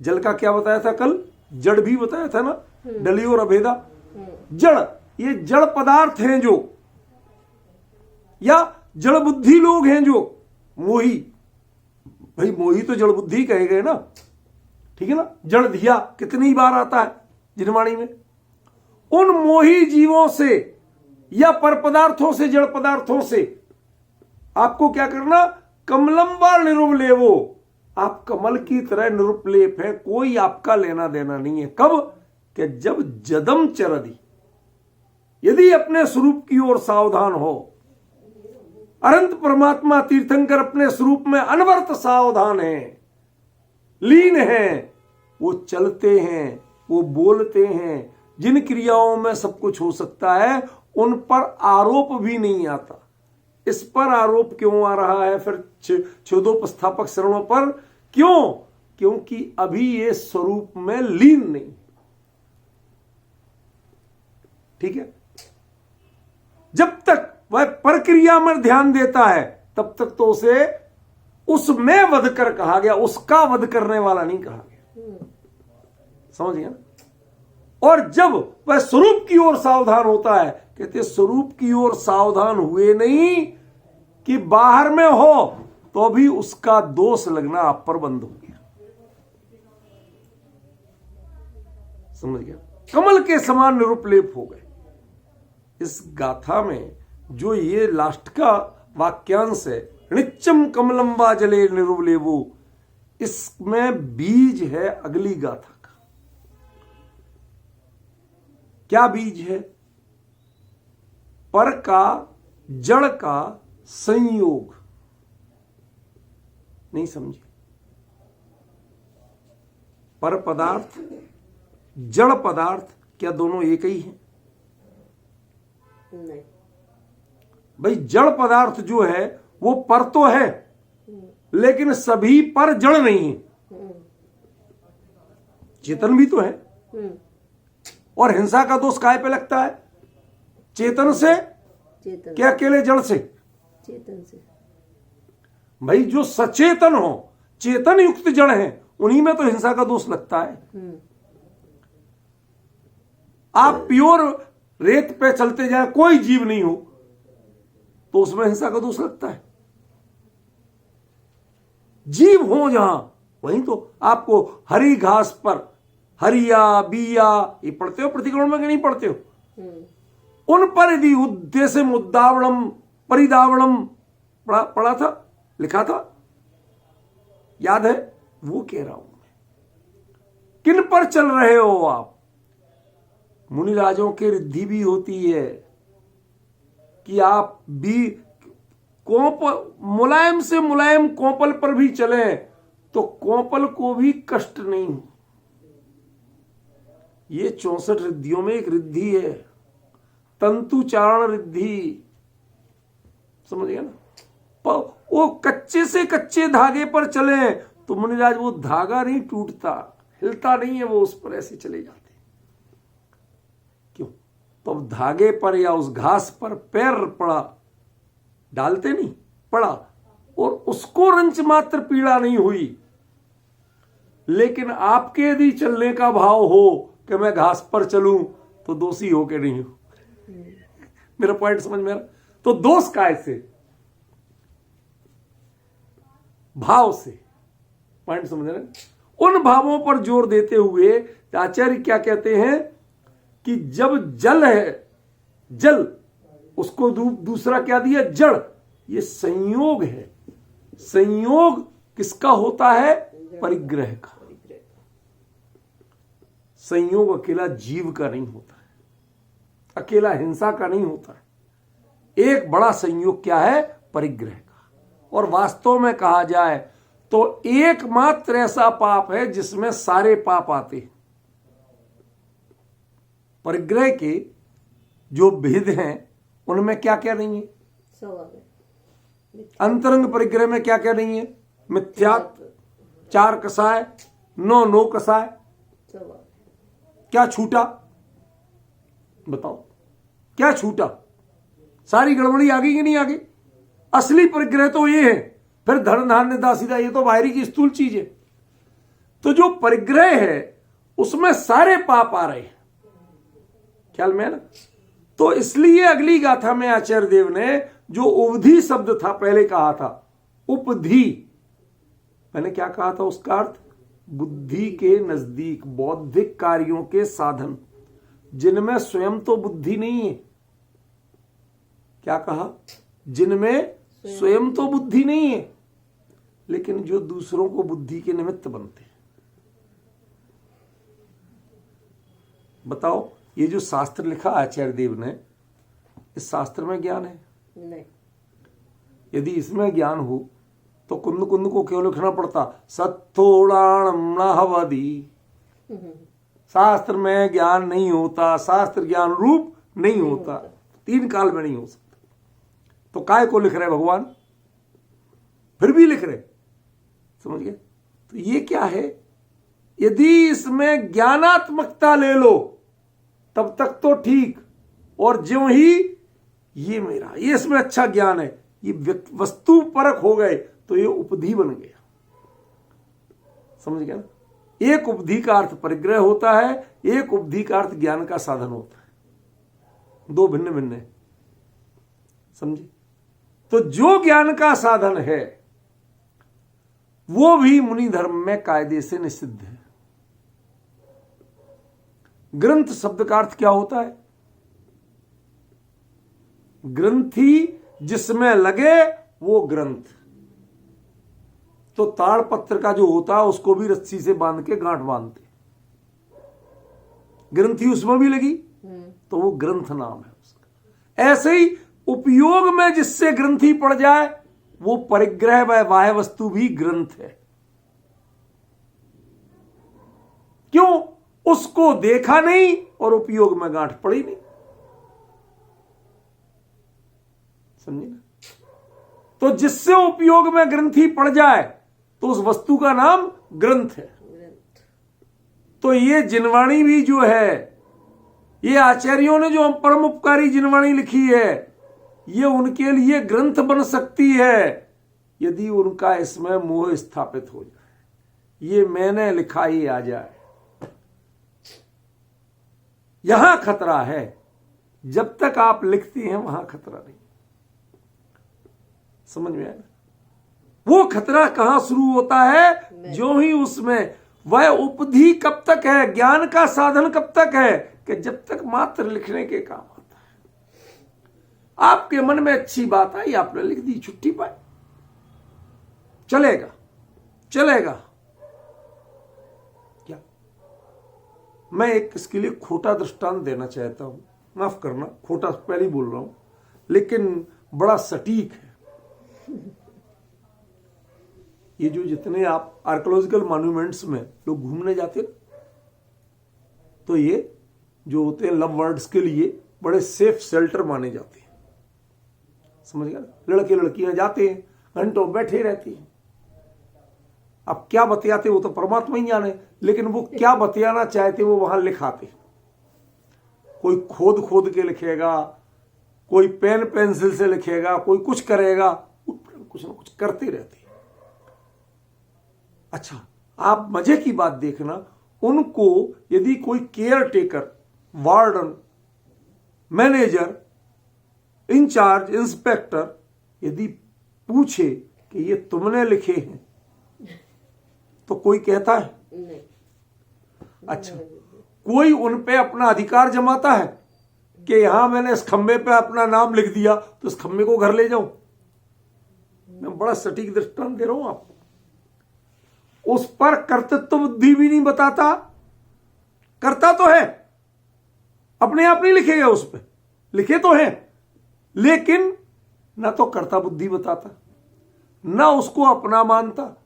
जल का क्या बताया था कल? जड़ भी बताया था ना, डली और अभेदा। जड़, ये जड़ पदार्थ हैं जो, या जड़ बुद्धि लोग हैं जो मोही। भाई मोही तो जड़ बुद्धि कहे गए ना, ठीक है ना। जड़ धिया कितनी बार आता है जिनवाणी में। उन मोही जीवों से या पर पदार्थों से, जड़ पदार्थों से आपको क्या करना? कमलम्बा निरुपलेवो, आप कमल की तरह निरुपलेप है, कोई आपका लेना देना नहीं है। कब? कि जब जदम चरदि, यदि अपने स्वरूप की ओर सावधान हो। अनंत परमात्मा तीर्थंकर अपने स्वरूप में अनवरत सावधान है, लीन है। वो चलते हैं, वो बोलते हैं, जिन क्रियाओं में सब कुछ हो सकता है उन पर आरोप भी नहीं आता। इस पर आरोप क्यों आ रहा है फिर छेदोपस्थापक शरणों पर? क्यों? क्योंकि अभी ये स्वरूप में लीन नहीं। ठीक है। जब तक वह प्रक्रिया में ध्यान देता है तब तक तो उसे उसमें वध कर कहा गया, उसका वध करने वाला नहीं कहा गया। समझ गया ना? और जब वह स्वरूप की ओर सावधान होता है, कहते स्वरूप की ओर सावधान हुए नहीं कि बाहर में हो तो भी उसका दोष लगना आप पर बंद हो गया। समझ गया? कमल के समान निरुपलेप हो गए। इस गाथा में जो ये लास्ट का वाक्यांश है, नित्यम कमलम वा जले निरुपलेवो, इसमें बीज है अगली गाथा का। क्या बीज है? पर का जड़ का संयोग। नहीं समझे? पर पदार्थ, जड़ पदार्थ क्या दोनों एक ही हैं? नहीं। भाई जड़ पदार्थ जो है वो पर तो है, लेकिन सभी पर जड़ नहीं है। चेतन भी तो है। और हिंसा का दोष काय पे लगता है? चेतन से चेतन, क्या अकेले जड़ से? चेतन से। भाई जो सचेतन हो, चेतन युक्त जड़ है, उन्हीं में तो हिंसा का दोष लगता है। आप प्योर रेत पे चलते जाए, कोई जीव नहीं हो, तो उसमें हिंसा का दोष लगता है। जीव हो जहां, वहीं तो आपको हरी घास पर हरिया बिया, ये पढ़ते हो प्रतिक्रमण में कि नहीं पढ़ते हो? उन पर यदि उद्देश्य मुद्दावणम परिदावणम पढ़ा था, लिखा था, याद है? वो कह रहा हूं मैं। किन पर चल रहे हो आप? मुनिराजों की रिद्धि भी होती है कि आप भी मुलायम से मुलायम कोंपल पर भी चले तो कोंपल को भी कष्ट नहीं हो। ये 64 रिद्धियों में एक रिद्धि है, तंतुचारण रिद्धि। समझ गया ना? वो कच्चे से कच्चे धागे पर चले तो मुनिराज वो धागा नहीं टूटता, हिलता नहीं है, वो उस पर ऐसे चले जाते। क्यों? तो अब धागे पर या उस घास पर पैर पड़ा, डालते नहीं, पड़ा, और उसको रंच मात्र पीड़ा नहीं हुई। लेकिन आपके यदि चलने का भाव हो कि मैं घास पर चलूं तो दोषी हो के नहीं हो। मेरा पॉइंट समझ में आ रहा? तो दोष काय से? भाव से। पॉइंट समझ रहे? उन भावों पर जोर देते हुए आचार्य क्या कहते हैं कि जब जल है, जल, उसको दूसरा क्या दिया, जड़। ये संयोग है। संयोग किसका होता है, परिग्रह का। संयोग अकेला जीव का नहीं होता है, अकेला हिंसा का नहीं होता है। एक बड़ा संयोग क्या है, परिग्रह का। और वास्तव में कहा जाए तो एकमात्र ऐसा पाप है जिसमें सारे पाप आते हैं। परिग्रह के जो भेद हैं उनमें क्या क्या नहीं है, अंतरंग परिग्रह में क्या क्या नहीं है, मिथ्या, 4 कसाय, 9 कसाय। क्या छूटा, बताओ क्या छूटा, सारी गड़बड़ी आ गई कि नहीं आ गई। असली परिग्रह तो ये है। फिर धन धान्य दासीदा ये तो बाहरी की स्थूल चीज है। तो जो परिग्रह है उसमें सारे पाप आ रहे हैं, ख्याल में है ना। तो इसलिए अगली गाथा में आचार्य देव ने जो उपधि शब्द था पहले कहा था, उपधि, मैंने क्या कहा था उसका अर्थ, बुद्धि के नजदीक बौद्धिक कार्यों के साधन, जिनमें स्वयं तो बुद्धि नहीं है। क्या कहा, जिनमें स्वयं तो बुद्धि नहीं है लेकिन जो दूसरों को बुद्धि के निमित्त बनते हैं। बताओ, ये जो शास्त्र लिखा आचार्य देव ने, इस शास्त्र में ज्ञान है नहीं। यदि इसमें ज्ञान हो तो कुंद कुंद को क्यों लिखना पड़ता, सत्थोड़ाणम नहवदी। शास्त्र में ज्ञान नहीं होता, शास्त्र ज्ञान रूप नहीं होता, 3 काल में नहीं हो सकता। तो काय को लिख रहे भगवान, फिर भी लिख रहे, समझ गए। तो ये क्या है, यदि इसमें ज्ञानात्मकता ले लो तब तक तो ठीक, और ज्यों ही ये मेरा, ये इसमें अच्छा ज्ञान है, ये वस्तु परख हो गए तो ये उपधि बन गया, समझ गया ना। एक उपधि का अर्थ परिग्रह होता है, एक उपधि का अर्थ ज्ञान का साधन होता है, 2 भिन्न भिन्न है, समझे। तो जो ज्ञान का साधन है वो भी मुनि धर्म में कायदे से निषिद्ध है। ग्रंथ शब्द का अर्थ क्या होता है, ग्रंथी जिसमें लगे वो ग्रंथ। तो ताड़पत्र का जो होता है उसको भी रस्सी से बांध के गांठ बांधते, ग्रंथी उसमें भी लगी तो वो ग्रंथ नाम है उसका। ऐसे ही उपयोग में जिससे ग्रंथी पड़ जाए वो परिग्रह व बाह्य वस्तु भी ग्रंथ है। क्यों, उसको देखा नहीं और उपयोग में गांठ पड़ी नहीं, समझे ना। तो जिससे उपयोग में ग्रंथि पड़ जाए तो उस वस्तु का नाम ग्रंथ है। तो ये जिनवाणी भी जो है, ये आचार्यों ने जो परम उपकारी जिनवाणी लिखी है, ये उनके लिए ग्रंथ बन सकती है यदि उनका इसमें मोह स्थापित हो जाए, ये मैंने लिखा ही आ जाए। यहां खतरा है, जब तक आप लिखते हैं वहां खतरा नहीं, समझ में आया ना। वो खतरा कहां शुरू होता है, जो ही उसमें वह उपधि कब तक है, ज्ञान का साधन कब तक है, कि जब तक मात्र लिखने के काम आता है। आपके मन में अच्छी बात आई, आपने लिख दी, छुट्टी पाई, चलेगा चलेगा क्या। मैं एक इसके लिए खोटा दृष्टांत देना चाहता हूं, माफ करना खोटा पहले ही बोल रहा हूं, लेकिन बड़ा सटीक है। ये जो जितने आप आर्कोलॉजिकल मॉन्यूमेंट्स में लोग घूमने जाते हैं, तो ये जो होते हैं लव बर्ड्स के लिए बड़े सेफ शेल्टर माने जाते हैं, समझ गया। लड़के लड़कियां जाते हैं, घंटों बैठे रहती हैं। अब क्या बतियाते वो तो परमात्मा ही जाने, लेकिन वो क्या बतियाना चाहते वो वहां लिखाते। कोई खोद खोद के लिखेगा, कोई पेन पेंसिल से लिखेगा, कोई कुछ करेगा, कुछ ना कुछ करते रहते हैं। अच्छा, आप मजे की बात देखना, उनको यदि कोई care taker, warden, manager, in charge, inspector यदि पूछे कि ये तुमने लिखे हैं तो कोई कहता है नहीं। अच्छा, कोई उन पे अपना अधिकार जमाता है, कि यहां मैंने इस खंबे पे अपना नाम लिख दिया तो इस खंबे को घर ले जाऊं। मैं बड़ा सटीक दृष्टांत दे रहा हूं आपको। उस पर कर्तृत्व बुद्धि भी नहीं बताता, करता तो है, अपने आप नहीं लिखेगा, उस पर लिखे तो है, लेकिन ना तो कर्ता बुद्धि बताता, ना उसको अपना मानता,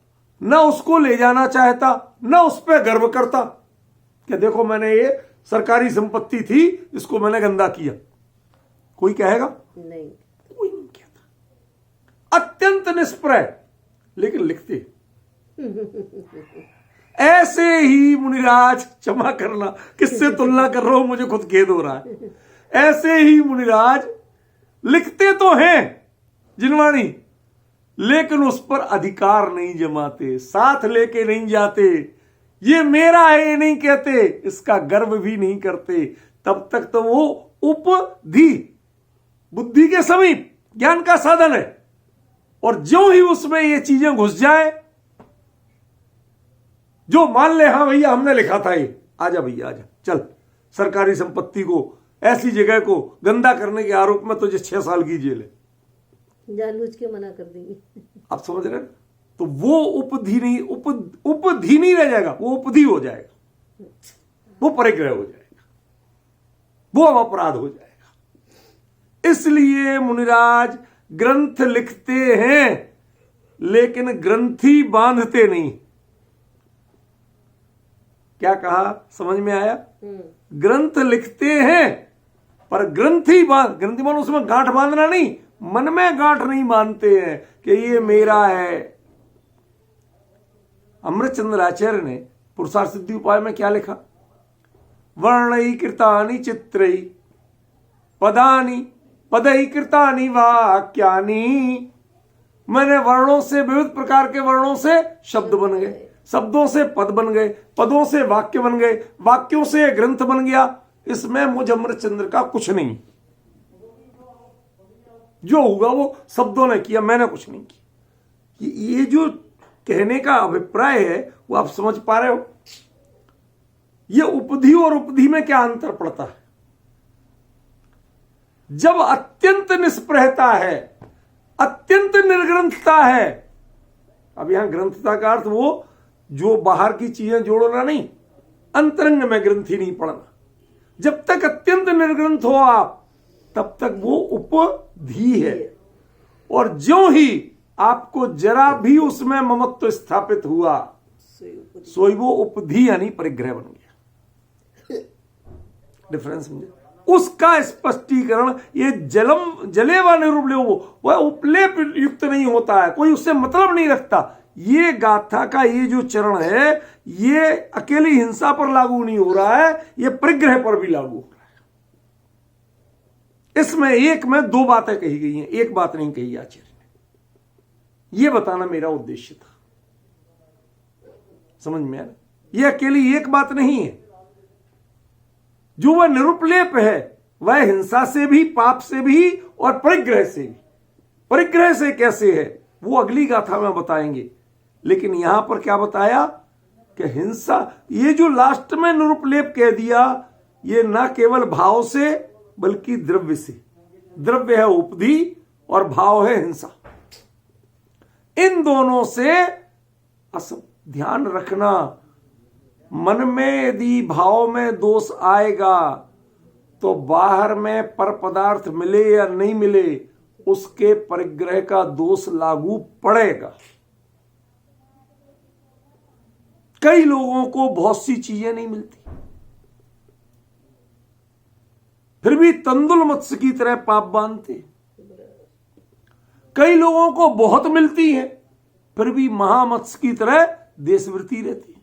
ना उसको ले जाना चाहता, ना उस पर गर्व करता कि देखो मैंने ये सरकारी संपत्ति थी, इसको मैंने गंदा किया। कोई कहेगा? नहीं। कोई नहीं कहता। अत्यंत निष्प्रय, लेकिन लिखते। ऐसे ही मुनिराज, क्षमा करना किससे तुलना कर रहा हूं, मुझे खुद खेद हो रहा है, ऐसे ही मुनिराज लिखते तो हैं जिनवाणी, लेकिन उस पर अधिकार नहीं जमाते, साथ लेके नहीं जाते, ये मेरा है ये नहीं कहते, इसका गर्व भी नहीं करते। तब तक तो वो उपधि, बुद्धि के समीप ज्ञान का साधन है, और जो ही उसमें ये चीजें घुस जाए, जो मान ले हाँ भैया हमने लिखा था ये, आजा भैया आजा, चल सरकारी संपत्ति को, ऐसी जगह को गंदा करने के आरोप में तुझे 6 साल की जेल है, जानबूझ के मना कर देंगे। आप समझ रहे हैं? तो वो उपधि नहीं, उपधि नहीं रह जाएगा, वो उपधि हो जाएगा, वो परिग्रह हो जाएगा, वो अपराध हो जाएगा। इसलिए मुनिराज ग्रंथ लिखते हैं, लेकिन ग्रंथी बांधते नहीं। क्या कहा, समझ में आया? ग्रंथ लिखते हैं पर ग्रंथी मान उसमें गांठ बांधना नहीं, मन में गांठ नहीं बांधते हैं कि ये मेरा है। अमृतचंद्र आचार्य ने पुरुषार्थ सिद्धि उपाय में क्या लिखा? वर्णई कृतानि चित्रई पदानि पदई कृतानि वाक्यानि। मैंने वर्णों से, विविध प्रकार के वर्णों से शब्द बन गए, शब्दों से पद बन गए, पदों से वाक्य बन गए, वाक्यों से ग्रंथ बन गया। इसमें मुझ अमृतचंद्र का कुछ नहीं, जो हुआ वो शब्दों ने किया, मैंने कुछ नहीं किया। ये जो कहने का अभिप्राय है वो आप समझ पा रहे हो? ये उपधि और उपधि में क्या अंतर पड़ता है? जब अत्यंत निष्प्रहता है, अत्यंत निर्ग्रंथता है, अब यहां ग्रंथता का अर्थ वो जो बाहर की चीजें जोड़ना नहीं, अंतरंग में ग्रंथि नहीं पड़ना। जब तक अत्यंत निर्ग्रंथ हो आप, तब तक वो उपधि है, और जो ही आपको जरा भी उसमें ममत्व स्थापित हुआ, सोई वो उपधि यानी परिग्रह बन गया। डिफरेंस समझे? उसका स्पष्टीकरण ये जले व निरुपले, वह उपलेप युक्त नहीं होता है, कोई उससे मतलब नहीं रखता। ये गाथा का ये जो चरण है, ये अकेली हिंसा पर लागू नहीं हो रहा है, ये परिग्रह पर भी लागू हो रहा है। इसमें एक में 2 बातें कही गई हैं, एक बात नहीं कही आचार्य ने। ये बताना मेरा उद्देश्य था, समझ में आया? ये अकेली एक बात नहीं है। जो वह निरुपलेप है, वह हिंसा से भी, पाप से भी और परिग्रह से भी। परिग्रह से कैसे है वो अगली गाथा में बताएंगे, लेकिन यहां पर क्या बताया कि हिंसा, ये जो लास्ट में निरुपलेप कह दिया, ये ना केवल भाव से बल्कि द्रव्य से। द्रव्य है उपधि और भाव है हिंसा। इन दोनों से ध्यान रखना, मन में यदि भाव में दोष आएगा तो बाहर में पर पदार्थ मिले या नहीं मिले, उसके परिग्रह का दोष लागू पड़ेगा। कई लोगों को बहुत सी चीजें नहीं मिलती, फिर भी तंदुल मत्स्य की तरह पाप बांधते। कई लोगों को बहुत मिलती है, फिर भी महामत्स्य की तरह देशवृत्ति रहती है।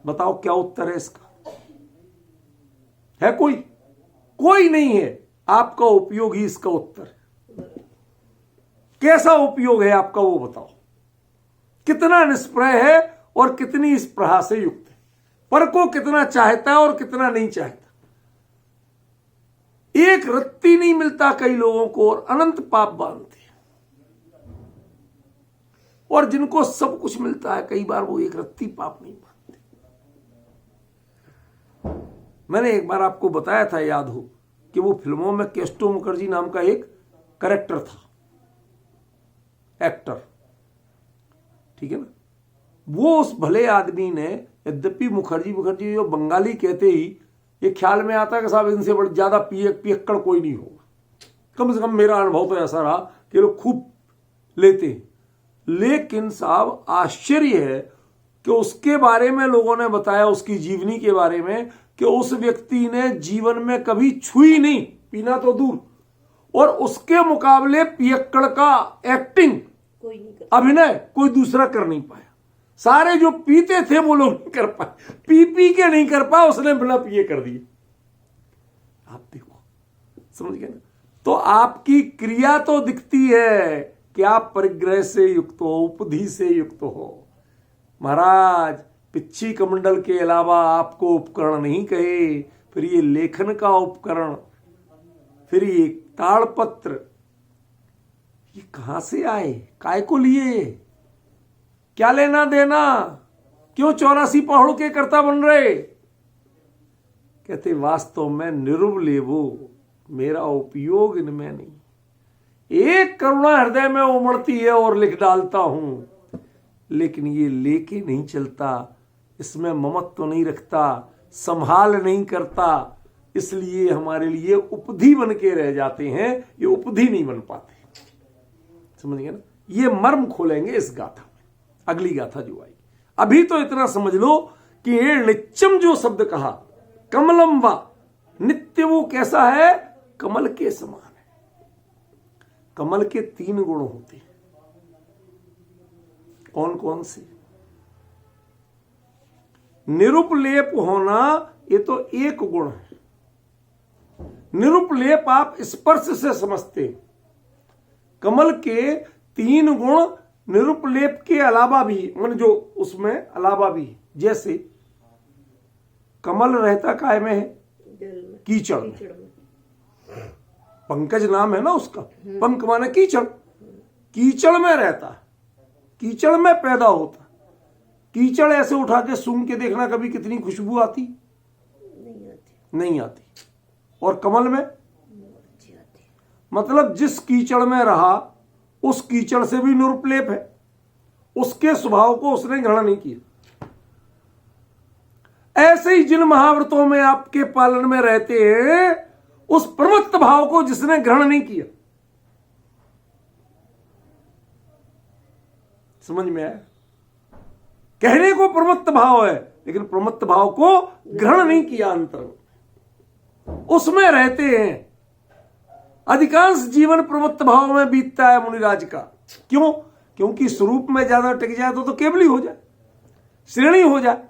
बताओ क्या उत्तर है इसका? है कोई? कोई नहीं है। आपका उपयोग ही इसका उत्तर है। कैसा उपयोग है आपका वो बताओ। कितना निष्प्रय है और कितनी स्पृहा से युक्त है, पर को कितना चाहता है और कितना नहीं चाहता। एक रत्ती नहीं मिलता कई लोगों को और अनंत पाप बांधते हैं, और जिनको सब कुछ मिलता है कई बार वो एक रत्ती पाप नहीं बांधते। मैंने एक बार आपको बताया था, याद हो, कि वो फिल्मों में केस्टो मुखर्जी नाम का एक कैरेक्टर था, एक्टर, ठीक है ना। वो उस भले आदमी ने, यद्यपि मुखर्जी जो बंगाली कहते ही ये ख्याल में आता है कि साहब इनसे बड़े ज्यादा पियक्कड़ कोई नहीं होगा, कम से कम मेरा अनुभव तो ऐसा रहा कि लोग खूब लेते हैं। लेकिन साहब आश्चर्य है कि उसके बारे में लोगों ने बताया, उसकी जीवनी के बारे में, कि उस व्यक्ति ने जीवन में कभी छुई नहीं, पीना तो दूर, और उसके मुकाबले पियक्कड़ का एक्टिंग, कोई नहीं करता, अभिनय कोई दूसरा कर नहीं पाया। सारे जो पीते थे वो लोग नहीं कर पाए, पी के नहीं कर पाए, उसने बिना पिए कर दिए। आप देखो, समझ गए ना। तो आपकी क्रिया तो दिखती है कि आप परिग्रह से युक्त हो, उपधि से युक्त हो। महाराज, पिच्छी कमंडल के अलावा आपको उपकरण नहीं कहे, फिर ये लेखन का उपकरण, फिर ये ताड़पत्र, ये कहां से आए, काय को लिए, क्या लेना देना, क्यों 84 पहाड़ों के कर्ता बन रहे। कहते वास्तव में निरुपलेवो, मेरा उपयोग इनमें नहीं। एक करुणा हृदय में उमड़ती है और लिख डालता हूं, लेकिन ये लेके नहीं चलता, इसमें ममत्व नहीं रखता, संभाल नहीं करता, इसलिए हमारे लिए उपधि बन के रह जाते हैं, ये उपधि नहीं बन पाते। समझ गए ना। ये मर्म खोलेंगे इस गाथा में, अगली गाथा जो आएगी। अभी तो इतना समझ लो कि ये नित्यम जो शब्द कहा, कमलम वा, नित्य वो कैसा है, कमल के समान है। कमल के 3 गुण होते हैं, कौन कौन से। निरुपलेप होना, ये तो एक गुण है। निरुपलेप आप स्पर्श से समझते हैं, कमल के 3 गुण निरुपलेप के अलावा भी, मान जो उसमें अलावा भी, जैसे कमल रहता काय में है, जल में, कीचड़ में। कीचड़ में। पंकज नाम है ना उसका, पंक माने कीचड़, कीचड़ में रहता है, कीचड़ में पैदा होता। कीचड़ ऐसे उठा के सूंघ के देखना कभी कितनी खुशबू आती, नहीं आती। और कमल में अच्छी आती। मतलब जिस कीचड़ में रहा उस कीचड़ से भी निरुपलेप है, उसके स्वभाव को उसने ग्रहण नहीं किया। ऐसे ही जिन महाव्रतों में आपके पालन में रहते हैं, उस प्रमत्त भाव को जिसने ग्रहण नहीं किया। समझ में आया। कहने को प्रमत्त भाव है, लेकिन प्रमत्त भाव को ग्रहण नहीं किया, अंतर उसमें रहते हैं। अधिकांश जीवन प्रमत्त भाव में बीतता है मुनिराज का। क्यों? क्योंकि स्वरूप में ज्यादा टिक जाए तो केवली हो जाए, श्रेणी हो जाए।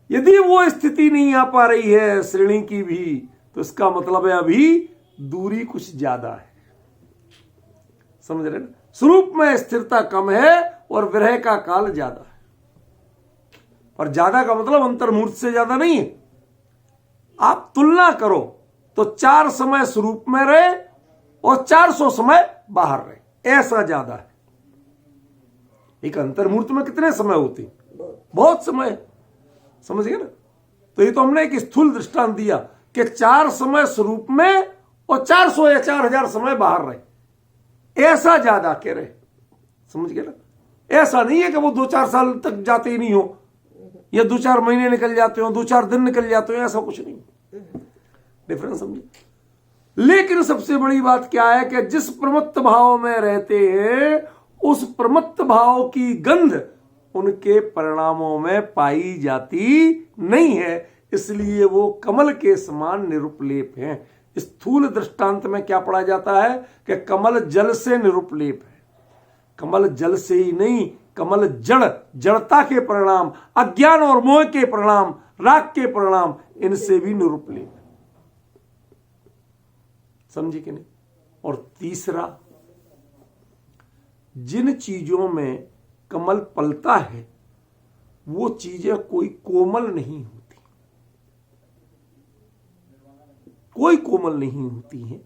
यदि वो स्थिति नहीं आ पा रही है श्रेणी की भी, तो इसका मतलब है अभी दूरी कुछ ज्यादा है। समझ रहे ना। स्वरूप में स्थिरता कम है और विरह का काल ज्यादा है। और ज्यादा का मतलब अंतर्मूर्त से ज्यादा नहीं है। आप तुलना करो तो 4 समय स्वरूप में रहे और 400 समय बाहर रहे, ऐसा ज्यादा है। एक अंतर्मूर्त में कितने समय होते, बहुत समय। समझ गए ना। तो ये तो हमने एक स्थूल दृष्टांत दिया कि 4 समय स्वरूप में और 400 या 4000 समय बाहर रहे, ऐसा ज्यादा कह रहे। समझ गए ना। ऐसा नहीं है कि वो 2-4 साल तक जाते ही नहीं हो, या 2-4 महीने निकल जाते हो, 2-4 दिन निकल जाते हो, ऐसा कुछ नहीं। डिफरेंस समझिए। लेकिन सबसे बड़ी बात क्या है कि जिस प्रमत्त भाव में रहते हैं, उस प्रमत्त भाव की गंध उनके परिणामों में पाई जाती नहीं है, इसलिए वो कमल के समान निरुपलेप हैं। स्थूल दृष्टांत में क्या पढ़ा जाता है कि कमल जल से निरुपलेप है। कमल जल से ही नहीं, कमल जड़, जड़ता के परिणाम, अज्ञान और मोह के परिणाम, राग के परिणाम, इनसे भी निरुपलेप है। समझे कि नहीं। और तीसरा, जिन चीजों में कमल पलता है वो चीजें कोई कोमल नहीं होती, कोई कोमल नहीं होती हैं,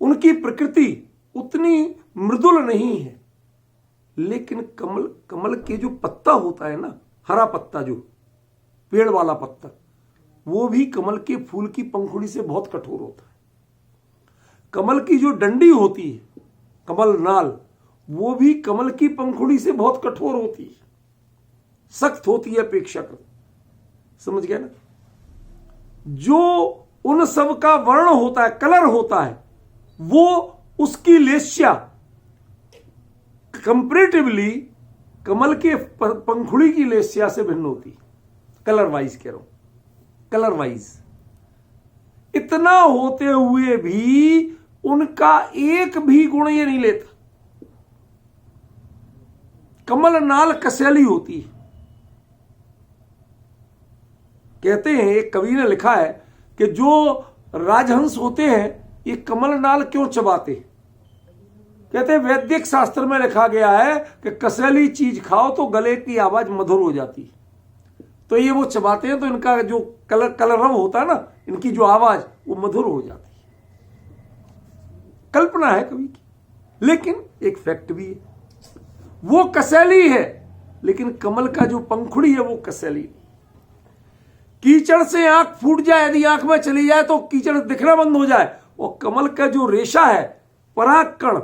उनकी प्रकृति उतनी मृदुल नहीं है। लेकिन कमल के जो पत्ता होता है ना, हरा पत्ता, जो पेड़ वाला पत्ता, वो भी कमल के फूल की पंखुड़ी से बहुत कठोर होता है। कमल की जो डंडी होती है, कमल नाल, वो भी कमल की पंखुड़ी से बहुत कठोर होती है, सख्त होती है अपेक्षाकृत। समझ गया ना? जो उन सब का वर्ण होता है, कलर होता है, वो उसकी लेस्या कंपैरेटिवली कमल के पंखुड़ी की लेस्या से भिन्न होती है। कलर वाइज कह रहा हूं, कलर वाइज। इतना होते हुए भी उनका एक भी गुण ये नहीं लेता। कमल नाल कसैली होती है। कहते हैं, एक कवि ने लिखा है कि जो राजहंस होते हैं ये कमल नाल क्यों चबाते? कहते हैं वैदिक शास्त्र में लिखा गया है कि कसैली चीज खाओ तो गले की आवाज मधुर हो जाती है। तो ये वो चबाते हैं तो इनका जो कलरव होता है ना, इनकी जो आवाज वो मधुर हो जाती है। कल्पना है कवि की, लेकिन एक फैक्ट भी है। वो कसैली है, लेकिन कमल का जो पंखुड़ी है वो कसैली नहीं। कीचड़ से आंख फूट जाए, यदि आंख में चली जाए तो कीचड़ दिखना बंद हो जाए, और कमल का जो रेशा है, परागकण,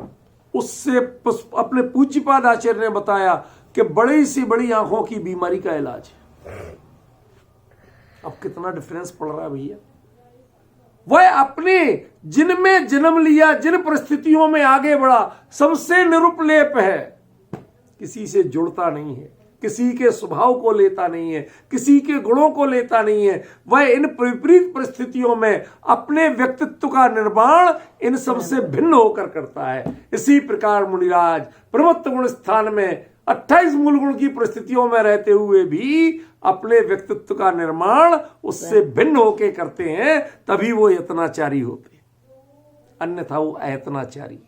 उससे अपने पूज्यपाद आचार्य ने बताया कि बड़ी से बड़ी आंखों की बीमारी का इलाज है। अब कितना डिफरेंस पड़ रहा है भैया। वह अपने जिनमें जन्म लिया, जिन परिस्थितियों में आगे बढ़ा, सबसे निरुपलेप है, किसी से जुड़ता नहीं है, किसी के स्वभाव को लेता नहीं है, किसी के गुणों को लेता नहीं है। वह इन विपरीत परिस्थितियों में अपने व्यक्तित्व का निर्माण इन सबसे भिन्न होकर करता है। इसी प्रकार मुनिराज प्रमत्त गुण स्थान में 28 मूल गुण की परिस्थितियों में रहते हुए भी अपने व्यक्तित्व का निर्माण उससे भिन्न होकर करते हैं, तभी वो यत्नाचारी होते, अन्यथा वो अयत्नाचारी।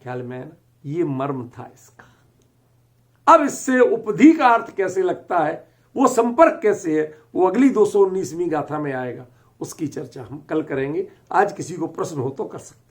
ख्याल में है ना? ये मर्म था इसका। अब इससे उपधि का अर्थ कैसे लगता है, वो संपर्क कैसे है, वो अगली 219वीं गाथा में आएगा। उसकी चर्चा हम कल करेंगे। आज किसी को प्रश्न हो तो कर सकते।